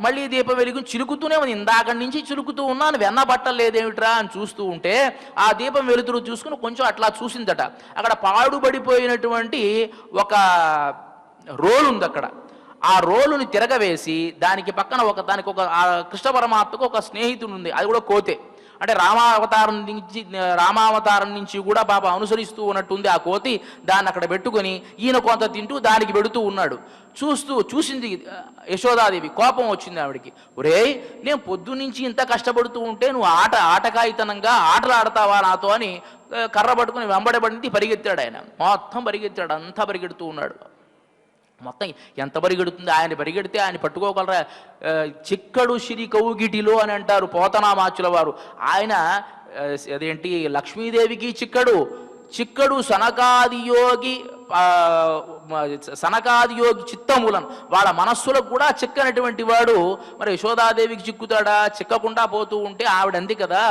మళ్ళీ దీపం వెలిగి చిలుకుతూనే ఉంది. ఇందాక నుంచి చిలుకుతూ ఉన్నాను, వెన్న బట్టలేదేమిట్రా అని చూస్తూ ఉంటే ఆ దీపం వెలుతురు చూసుకుని కొంచెం అట్లా చూసిందట. అక్కడ పాడుబడిపోయినటువంటి ఒక రోలు ఉంది అక్కడ. ఆ రోలుని తిరగవేసి దానికి పక్కన దానికి ఒక కృష్ణ పరమాత్మకు ఒక స్నేహితుడు ఉంది, అది కూడా కోతే. అంటే రామావతారం నుంచి కూడా పాప అనుసరిస్తూ ఉన్నట్టుంది ఆ కోతి. దాన్ని అక్కడ పెట్టుకొని ఈయన కొంత తింటూ దానికి పెడుతూ ఉన్నాడు. చూసింది యశోదాదేవి, కోపం వచ్చింది ఆవిడికి. ఒరేయ్, నేను పొద్దున్నుంచి ఇంత కష్టపడుతూ ఉంటే నువ్వు ఆటకాయితనంగా ఆటలు ఆడతావా నాతో అని కర్ర పట్టుకుని వెంబడబడింది. పరిగెత్తాడు ఆయన, మొత్తం పరిగెత్తాడు, అంతా పరిగెడుతూ ఉన్నాడు. మొత్తం ఎంత పరిగెడుతుంది, ఆయన పరిగెడితే ఆయన పట్టుకోగలరా? చిక్కడు సిరి కౌగిటిలో అని అంటారు పోతనామాచుల వారు. ఆయన అదేంటి లక్ష్మీదేవికి చిక్కడు సనకాదియోగి చిత్తములను, వాళ్ళ మనస్సులకు కూడా చిక్కనటువంటి వాడు. మరి యశోదాదేవికి చిక్కుతాడా? చిక్కకుండా పోతూ ఉంటే ఆవిడంది కదా,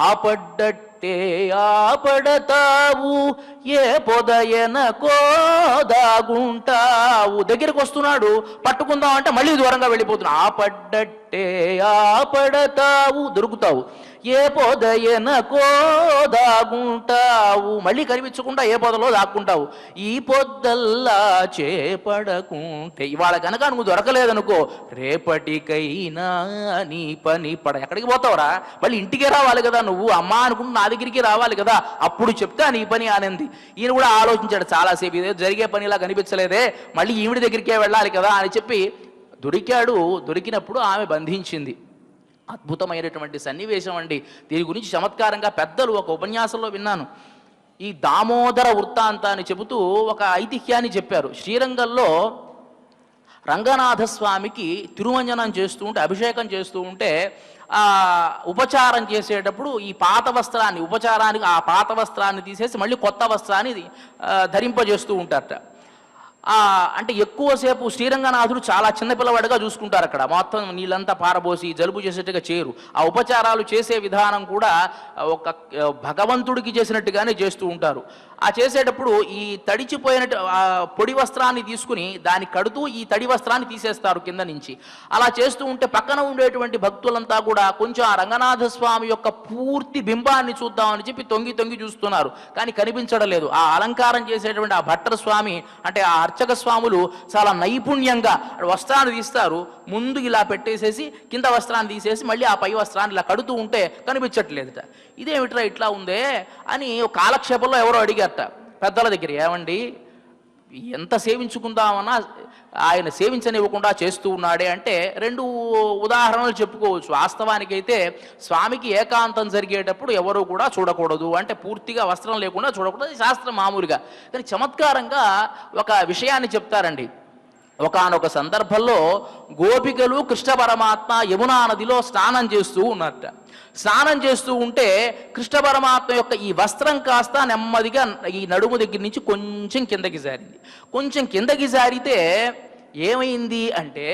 ఆపడ్డట్టే ఆపడతావు ఏ పొదయన కోదాగుంటావు. దగ్గరికి వస్తున్నాడు, పట్టుకుందాం అంటే మళ్ళీ దూరంగా వెళ్ళిపోతున్నావు. ఆపడ్డట్టే ఆపడతావు, దొరుకుతావు. ఏ పొదయన కోదాగుంటావు, మళ్ళీ కనిపించకుండా ఏ పొదలో దాక్కుంటావు. ఈ పొద్దల్లా చేపడకుంటే, ఇవాళ కనుక నువ్వు దొరకలేదనుకో రేపటికైనా నీ పని పడ. ఎక్కడికి పోతావురా? మళ్ళీ ఇంటికే రావాలి కదా, నువ్వు అమ్మ అనుకుంటూ నా దగ్గరికి రావాలి కదా, అప్పుడు చెప్తా నీ పని ఆనంది. ఈయన కూడా ఆలోచించాడు చాలాసేపు, ఇదే జరిగే పనిలా కనిపించలేదే, మళ్ళీ ఈవిడి దగ్గరికే వెళ్ళాలి కదా అని చెప్పి దొరికాడు. దొరికినప్పుడు ఆమె బంధించింది. అద్భుతమైనటువంటి సన్నివేశం అండి. దీని గురించి చమత్కారంగా పెద్దలు ఒక ఉపన్యాసంలో విన్నాను. ఈ దామోదర వృత్తాంతాన్ని చెబుతూ ఒక ఐతిహ్యాన్ని చెప్పారు. శ్రీరంగంలో రంగనాథస్వామికి తిరుమంజనం చేస్తూ ఉంటే, అభిషేకం చేస్తూ ఉంటే ఉపచారం చేసేటప్పుడు ఈ పాత వస్త్రాన్ని, ఉపచారానికి ఆ పాత వస్త్రాన్ని తీసేసి మళ్ళీ కొత్త వస్త్రాన్ని ధరింపజేస్తూ ఉంటారట. అంటే ఎక్కువసేపు శ్రీరంగనాథుడు చాలా చిన్నపిల్లవాడిగా చూసుకుంటారు అక్కడ. మొత్తం నీళ్ళంతా పారబోసి జలుబు చేసేట్టుగా చేయరు. ఆ ఉపచారాలు చేసే విధానం కూడా ఒక భగవంతుడికి చేసినట్టుగానే చేస్తూ ఉంటారు. ఆ చేసేటప్పుడు ఈ తడిచిపోయినట్టు పొడి వస్త్రాన్ని తీసుకుని దాన్ని కడుతూ ఈ తడి వస్త్రాన్ని తీసేస్తారు కింద నుంచి. అలా చేస్తూ ఉంటే పక్కన ఉండేటువంటి భక్తులంతా కూడా కొంచెం ఆ రంగనాథ స్వామి యొక్క పూర్తి బింబాన్ని చూద్దామని చెప్పి తొంగి తొంగి చూస్తున్నారు, కానీ కనిపించడం లేదు. ఆ అలంకారం చేసేటువంటి ఆ భట్టర్ స్వామి అంటే ఆ అర్చక స్వాములు చాలా నైపుణ్యంగా వస్త్రాన్ని తీస్తారు, ముందు ఇలా పెట్టేసేసి కింద వస్త్రాన్ని తీసేసి మళ్ళీ ఆ పై వస్త్రాన్ని ఇలా కడుతూ ఉంటే కనిపించట్లేదుట. ఇదేమిట్రా ఇట్లా ఉందే అని కాలక్షేపంలో ఎవరో అడిగారట పెద్దల దగ్గర. ఏమండి, ఎంత సేవించుకుందామన్నా ఆయన సేవించనివ్వకుండా చేస్తూ ఉన్నాడే అంటే రెండు ఉదాహరణలు చెప్పుకోవచ్చు. వాస్తవానికైతే స్వామికి ఏకాంతం జరిగేటప్పుడు ఎవరు కూడా చూడకూడదు, అంటే పూర్తిగా వస్త్రం లేకుండా చూడకూడదు, శాస్త్రం మామూలుగా. కానీ చమత్కారంగా ఒక విషయాన్ని చెప్తారండి. ఒకానొక సందర్భంలో గోపికలు కృష్ణ పరమాత్మ యమునా నదిలో స్నానం చేస్తూ ఉన్నారట. స్నానం చేస్తూ ఉంటే కృష్ణ పరమాత్మ యొక్క ఈ వస్త్రం కాస్త నెమ్మదిగా ఈ నడుము దగ్గర నుంచి కొంచెం కిందకి జారింది. కొంచెం కిందకి జారితే ఏమైంది అంటే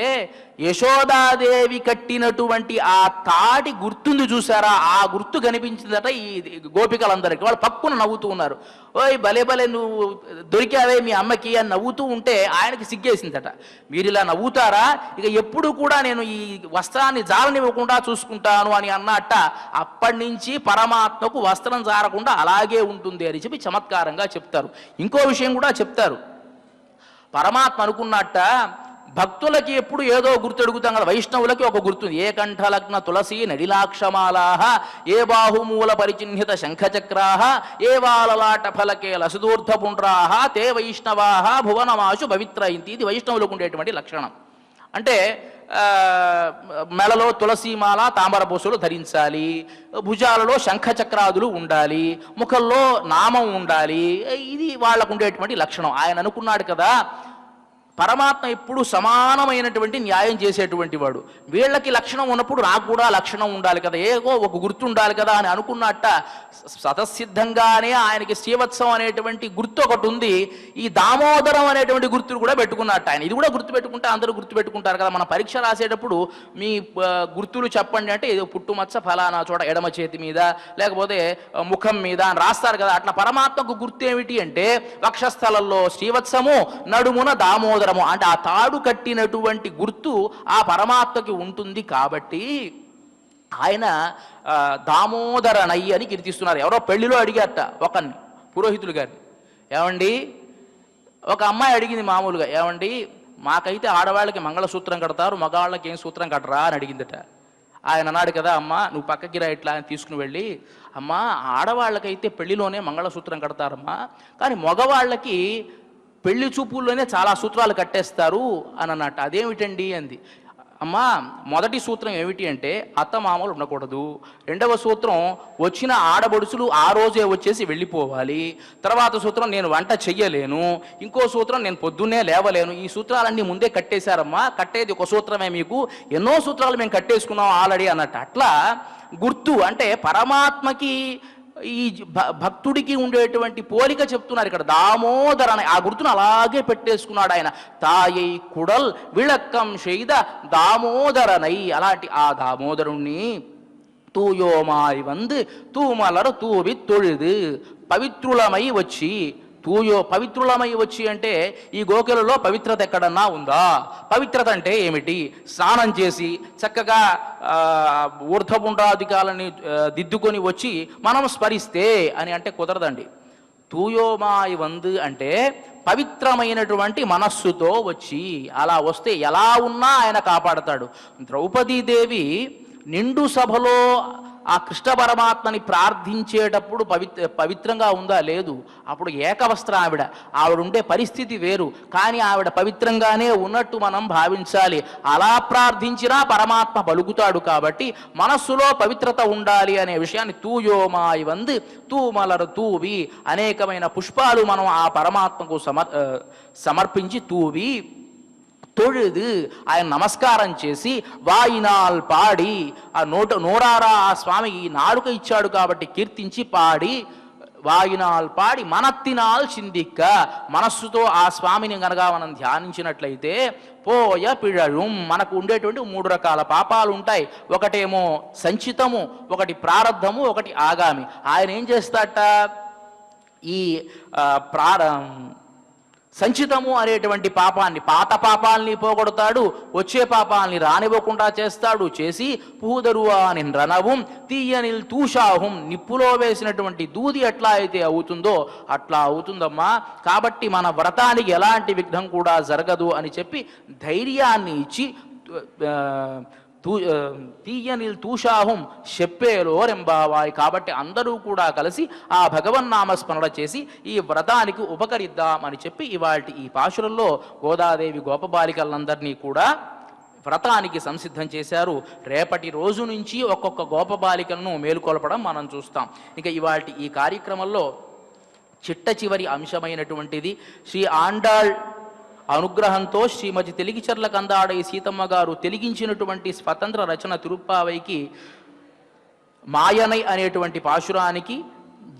యశోదాదేవి కట్టినటువంటి ఆ తాటి గుర్తుంది చూసారా, ఆ గుర్తు కనిపించిందట ఈ గోపికలందరికీ. వాళ్ళు పక్కున నవ్వుతూ ఉన్నారు. ఓయ్ భలే భలే నువ్వు దొరికావే మీ అమ్మకి అని నవ్వుతూ ఉంటే ఆయనకి సిగ్గేసిందట. మీరు ఇలా నవ్వుతారా, ఇక ఎప్పుడు కూడా నేను ఈ వస్త్రాన్ని జారనివ్వకుండా చూసుకుంటాను అని అన్నట్ట. అప్పటి నుంచి పరమాత్మకు వస్త్రం జారకుండా అలాగే ఉంటుంది అని చెప్పి చమత్కారంగా చెప్తారు. ఇంకో విషయం కూడా చెప్తారు. పరమాత్మ అనుకున్నట్ట, భక్తులకి ఎప్పుడు ఏదో గుర్తు అడుగుతాం కదా, వైష్ణవులకి ఒక గుర్తుంది. ఏ కంఠలగ్న తులసి నడిలాక్షమాలాహ, ఏ బాహుమూల పరిచిహ్నిత శంఖచక్రాహ, ఏ వాలలాట ఫలకే లసుదూర్ధ పుండ్రాహ, తే వైష్ణవాహ భువనమాశు పవిత్రయింతి. ఇది వైష్ణవులకు ఉండేటువంటి లక్షణం. అంటే మెడలో తులసీమాల తామరబోసులు ధరించాలి, భుజాలలో శంఖచక్రాదులు ఉండాలి, ముఖంలో నామం ఉండాలి. ఇది వాళ్ళకు ఉండేటువంటి లక్షణం. ఆయన అనుకున్నాడు కదా, పరమాత్మ ఎప్పుడు సమానమైనటువంటి న్యాయం చేసేటువంటి వాడు. వీళ్ళకి లక్షణం ఉన్నప్పుడు నాకు కూడా లక్షణం ఉండాలి కదా, ఏగో ఒక గుర్తు ఉండాలి కదా అని అనుకున్నట్ట స్వతసిద్ధంగానే ఆయనకి శ్రీవత్సం అనేటువంటి గుర్తు ఒకటి ఉంది. ఈ దామోదరం అనేటువంటి గుర్తును కూడా పెట్టుకున్నట్ట ఆయన. ఇది కూడా గుర్తు పెట్టుకుంటే అందరూ గుర్తు పెట్టుకుంటారు కదా. మన పరీక్ష రాసేటప్పుడు మీ గుర్తులు చెప్పండి అంటే ఏదో పుట్టుమచ్చ ఫలానా చోట ఎడమ చేతి మీద లేకపోతే ముఖం మీద అని రాస్తారు కదా. అట్లా పరమాత్మకు గుర్తు ఏమిటి అంటే వక్షస్థలంలో శ్రీవత్సము, నడుమున దామోదరం. అంటే ఆ తాడు కట్టినటువంటి గుర్తు ఆ పరమాత్మకి ఉంటుంది. కాబట్టి ఆయన దామోదరనై అని కీర్తిస్తున్నారు. ఎవరో పెళ్లిలో అడిగారట ఒకరిని, పురోహితులు గారిని, ఏమండి ఒక అమ్మాయి అడిగింది మామూలుగా, ఏమండి మాకైతే ఆడవాళ్ళకి మంగళసూత్రం కడతారు, మగవాళ్ళకి ఏం సూత్రం కట్టరా అని అడిగిందట. ఆయన అన్నాడు కదా, అమ్మ నువ్వు పక్కకి రా ఇట్లా అని తీసుకుని వెళ్ళి, అమ్మ ఆడవాళ్ళకైతే పెళ్లిలోనే మంగళసూత్రం కడతారమ్మా, కానీ మగవాళ్ళకి పెళ్లి చూపుల్లోనే చాలా సూత్రాలు కట్టేస్తారు అని అన్నట్టు. అదేమిటండి అంది. అమ్మా మొదటి సూత్రం ఏమిటి అంటే అత్తమామలు ఉండకూడదు. రెండవ సూత్రం వచ్చిన ఆడబడుసులు ఆ రోజే వచ్చేసి వెళ్ళిపోవాలి. తర్వాత సూత్రం నేను వంట చెయ్యలేను. ఇంకో సూత్రం నేను పొద్దున్నే లేవలేను. ఈ సూత్రాలన్నీ ముందే కట్టేశారమ్మా, కట్టేది ఒక సూత్రమే, మీకు ఎన్నో సూత్రాలు మేము కట్టేసుకున్నాం ఆల్రెడీ అన్నట్టు. అట్లా గుర్తు అంటే పరమాత్మకి ఈ భక్తుడికి ఉండేటువంటి పోలిక చెప్తున్నారు ఇక్కడ. దామోదర అని ఆ గుర్తును అలాగే పెట్టేసుకున్నాడు ఆయన. తాయై కుడల్ విళక్కం షెయిద దామోదరనై. అలాంటి ఆ దామోదరుణ్ణి తూయోమాయి వందు తూమలరు తూవి తొழுது పవిత్రులమై వచ్చి. పవిత్రులమై వచ్చి అంటే ఈ గోకులలో పవిత్రత ఎక్కడన్నా ఉందా? పవిత్రత అంటే ఏమిటి? స్నానం చేసి చక్కగా ఊర్ధపుండ్రాధికాలని దిద్దుకొని వచ్చి మనం స్మరిస్తే అని అంటే కుదరదండి. తూయోమాయి వందు అంటే పవిత్రమైనటువంటి మనస్సుతో వచ్చి, అలా వస్తే ఎలా ఉన్నా ఆయన కాపాడతాడు. ద్రౌపదీదేవి నిండు సభలో ఆ కృష్ణ పరమాత్మని ప్రార్థించేటప్పుడు పవిత్రంగా ఉందా? లేదు. అప్పుడు ఏకవస్త్ర ఆవిడ ఉండే పరిస్థితి వేరు, కానీ ఆవిడ పవిత్రంగానే ఉన్నట్టు మనం భావించాలి. అలా ప్రార్థించినా పరమాత్మ పలుకుతాడు. కాబట్టి మనస్సులో పవిత్రత ఉండాలి అనే విషయాన్ని తూయోమాయి వందు తూమలరు తూవి, అనేకమైన పుష్పాలు మనం ఆ పరమాత్మకు సమర్పించి తూవి తొழுது ఆయన నమస్కారం చేసి వాయినాల్ పాడి, ఆ నోరారా ఆ స్వామికి నాలుక ఇచ్చాడు కాబట్టి కీర్తించి పాడి, వాయినాల్ పాడి మనత్తినాల్ చిందిక్క, మనస్సుతో ఆ స్వామిని గనక మనం ధ్యానించినట్లయితే పోయ పిഴഴും, మనకు ఉండేటువంటి 3 రకాల పాపాలు ఉంటాయి. ఒకటేమో సంచితము, ఒకటి ప్రారబ్ధము, ఒకటి ఆగామి. ఆయన ఏం చేస్తాట, ఈ సంచితము అనేటువంటి పాపాన్ని, పాత పాపాలని పోగొడతాడు, వచ్చే పాపాలని రానివ్వకుండా చేస్తాడు. చేసి పూదరువా నిన్రనవం తీయనిల్ తూషాహుం, నిప్పులో వేసినటువంటి దూది ఎట్లా అయితే అవుతుందో అట్లా అవుతుందమ్మా. కాబట్టి మన వ్రతానికి ఎలాంటి విఘ్నం కూడా జరగదు అని చెప్పి ధైర్యాన్ని ఇచ్చి తీయనిల్ తూషాహుం చెప్పేలో రెంబావాయి. కాబట్టి అందరూ కూడా కలిసి ఆ భగవన్నామస్మరణ చేసి ఈ వ్రతానికి ఉపకరిద్దామని చెప్పి ఇవాల్టి ఈ పాశురంలో గోదాదేవి గోపబాలికలందరినీ కూడా వ్రతానికి సంసిద్ధం చేశారు. రేపటి రోజు నుంచి ఒక్కొక్క గోపబాలికలను మేలుకొల్పడం మనం చూస్తాం. ఇక ఇవాల్టి ఈ కార్యక్రమంలో చిట్ట చివరి అంశమైనటువంటిది శ్రీ ఆండాళ్ అనుగ్రహంతో శ్రీమతి తెలిగిచర్ల కందాడై సీతమ్మ గారు తెలిగించినటువంటి స్వతంత్ర రచన తిరుప్పావైకి మాయనై అనేటువంటి పాశురానికి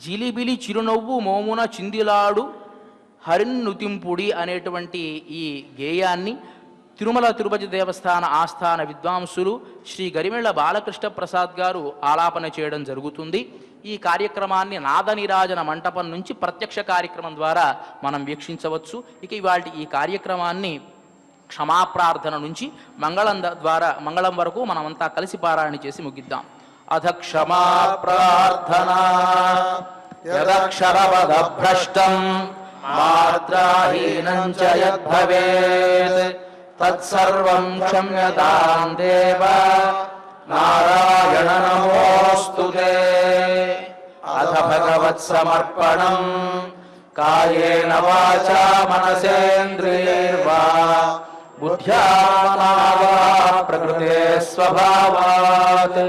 జిలిబిలి చిరునవ్వు మోమున చిందిలాడు హరిన్నుతింపుడి అనేటువంటి ఈ గేయాన్ని తిరుమల తిరుపతి దేవస్థాన ఆస్థాన విద్వాంసులు శ్రీ గరిమెళ్ల బాలకృష్ణ ప్రసాద్ గారు ఆలాపన చేయడం జరుగుతుంది. ఈ కార్యక్రమాన్ని నాదనిరాజన మంటపం నుంచి ప్రత్యక్ష కార్యక్రమం ద్వారా మనం వీక్షించవచ్చు. ఇక ఇవాళ ఈ కార్యక్రమాన్ని క్షమాప్రార్థన నుంచి మంగళం వరకు మనమంతా కలిసి పారాయణ చేసి ముగిద్దాం. అధ క్షమా ప్రార్థనా యదక్షరవద భ్రష్టం మాత్రాహీనం చ యద్భవేత్ తత్సర్వం క్షమ్యతాం దేవ నారాయణ నమోస్తుతే. అథ భగవత్సమర్పణం కాయేన వాచా మనసేంద్రియైర్వా బుద్ధ్యాత్మనా వా ప్రకృతే స్వభావాత్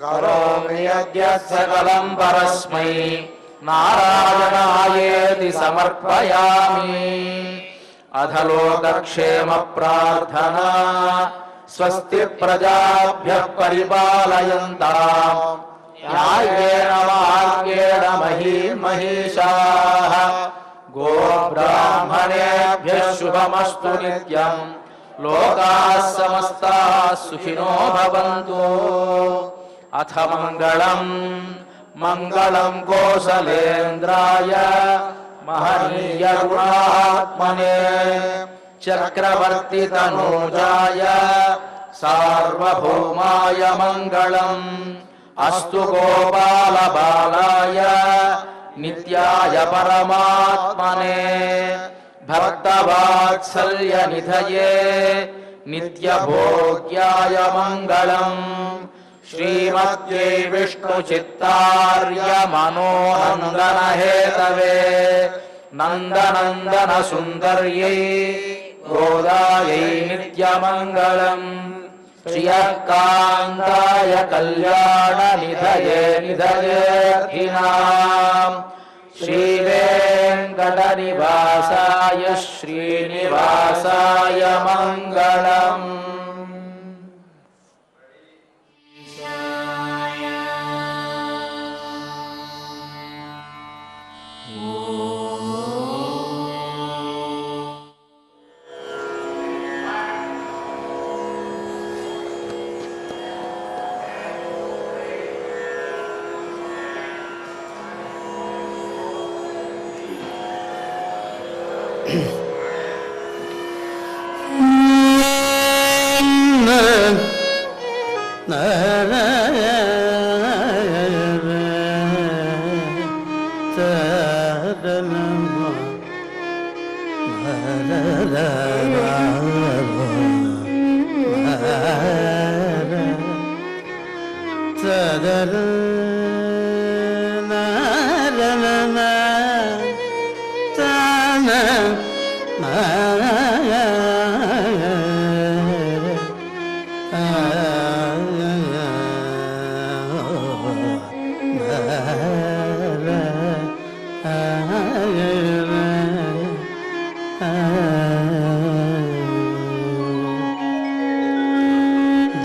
కరోమి యద్య సకలం పరస్మై నారాయణాయేతి సమర్పయామి. అధలోకక్షేమ ప్రార్థనా స్వస్తి ప్రజాభ్యః పరిపాలయంతాం న్యాయేన మార్గేణ మహీమహీషాః. గోబ్రాహ్మణేభ్యః శుభమస్తు నిత్యం. లోకాః సమస్తాః సుఖినో భవంతు. అథ మంగళం కోసలేంద్రాయ మహనీయ గుణాత్మనే చక్రవర్తి తనూజాయ సార్వభౌమాయ మంగళం. అస్తు గోపాల బాలాయ నిత్యాయ పరమాత్మనే భక్తవాత్సల్య నిధయే నిత్యభోగ్యాయ మంగళం. శ్రీమద్యై విష్ణు చిత్తార్య మనోనందన హేతవే నందనందన సుందర్యై గోదాయై నిత్యమంగళం. శ్రియకాంతాయ కళ్యాణ నిధయే నిధయేర్థినాం. శ్రీవేంకట నివాసాయ శ్రీనివాసాయ మంగళం.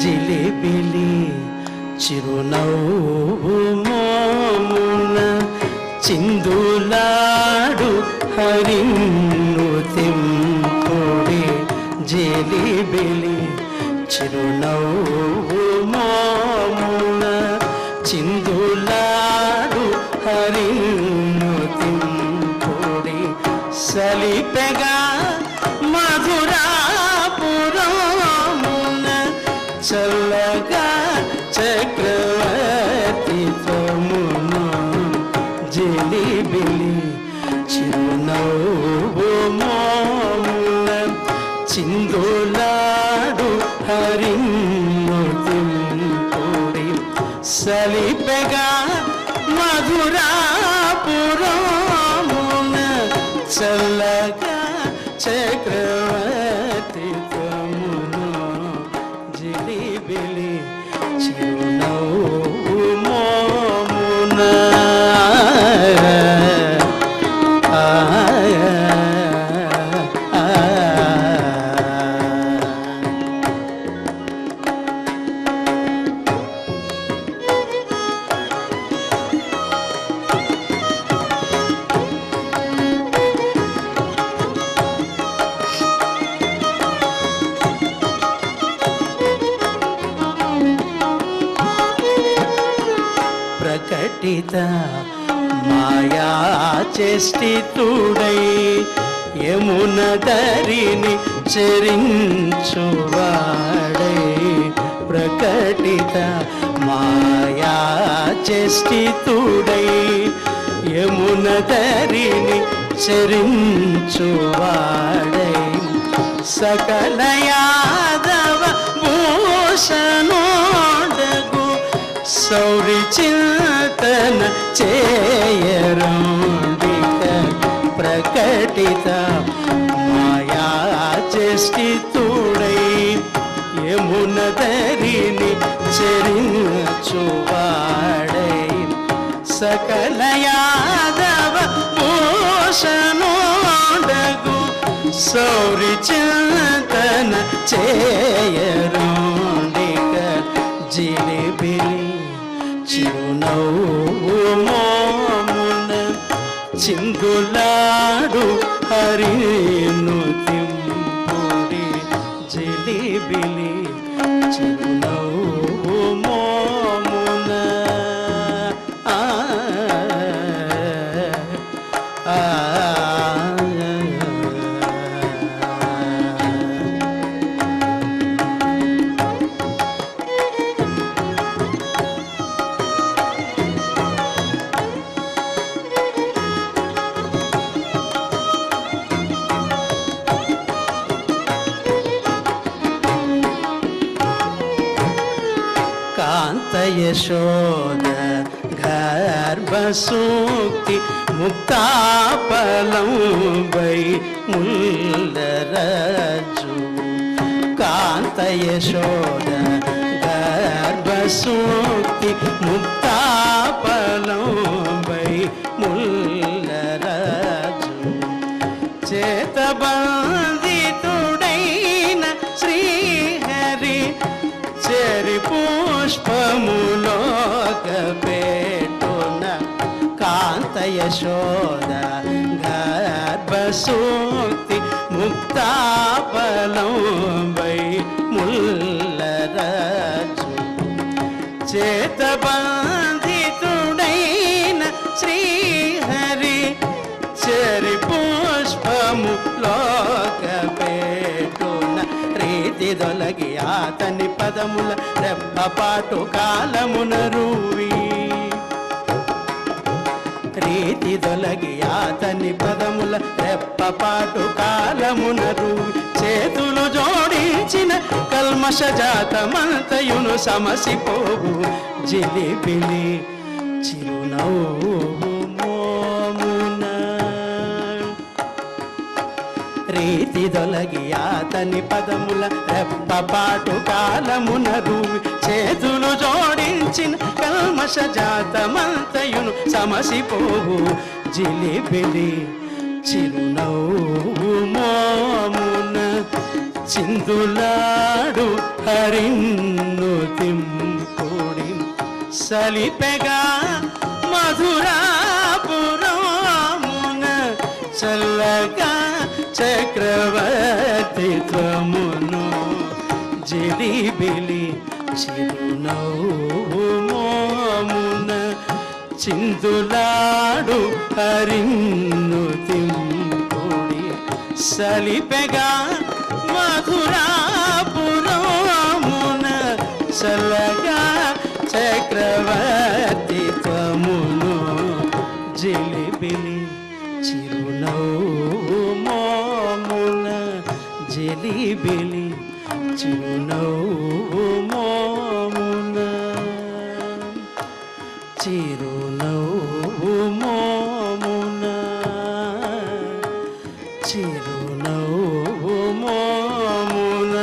జిలిబిలి చిరునవ్వు మోమున చిందులాడు హరిన్ను తెంపుడి. జిలిబిలి చిరునవ్వు మోమున చిందులాడు హరిన్ను తెంపుడి. సలిపెగా మధురాపురమున చల్లగా చక్రవర్తి తమును. జిలిబిలి చిరునవ్వు మోమున చిందులాడు హరిన్ను తెంపుడి. సలిపెగా మధురాపురమున చల్లగా చక్రవర్తి తమును. జిలిబిలి చిరునవ్వు మోమున ప్రకటిత మాయా చేష్టితుడై యమున దరిని చరించువాడై. ప్రకటిత మాయా చేష్టితుడై యమున దరిని చరించువాడై. సకల యాదవ భూషణోడగు సౌరి చింతన చేయరుండిక ప్రకటిత మాయా చేష్టితుడై యమున దరిని చెరించువాడై సకల యాదవ భూషణోడగు సౌరి చింతన చేయరుండిక జిలిబిలి చిరునవ్వు మోమున చిందులాడు హరిను తింపుడి జిలిబిలి చిరునవ్వు మోమున కాంత యశోద గర్భసూక్తి ముక్తాపలం వై ముల్లరజు కాంత యశోద గర్భసూక్తి ముక్తాపలం వై ముల్లరజు చేతబంధితుడైన శ్రీహరి చెరి పుష్పములోక పెట్టున కాంత యశోద గర్భసూక్తి ముక్తాపలం వై ముల్లరజు చేతబంధితుడైన శ్రీహరి చెరి పుష్పములోక పెట్టున రీతి దొలగి అతని పదముల రెప్పపాటు కాలమున రూవి రీతి దొలగి అతని పదముల రెప్పపాటు కాలమున రూవి చేతులు జోడించిన కల్మష జాతమంతయును సమసిపోవు జిలిబిలి చిరునవ్వు మోమున రీతి దొలగి అతని పదముల రెప్పపాటు కాలమున రూవి చేతులు జోడించిన కల్మష జాతమంతయును సమసిపోవు జిలిబిలి చిరునవ్వు మోమున చిందులాడు హరిన్ను తింపుడి సలిపెగా మధురాపురమున చల్లగా చక్రవర్తిత్వమును జిలిబిలి చిరునవ్వు మోమున చిందులాడు హరిన్ను తింపుడి సలిపెగా మధురాపురమున చల్లగా చక్రవర్తిత్వమును జిలిబిలి చిరునవ్వు మోమున జిలిబిలి చిరునవ్వు మోమున చిరునవ్వు మోమున చిరునవ్వు మోమున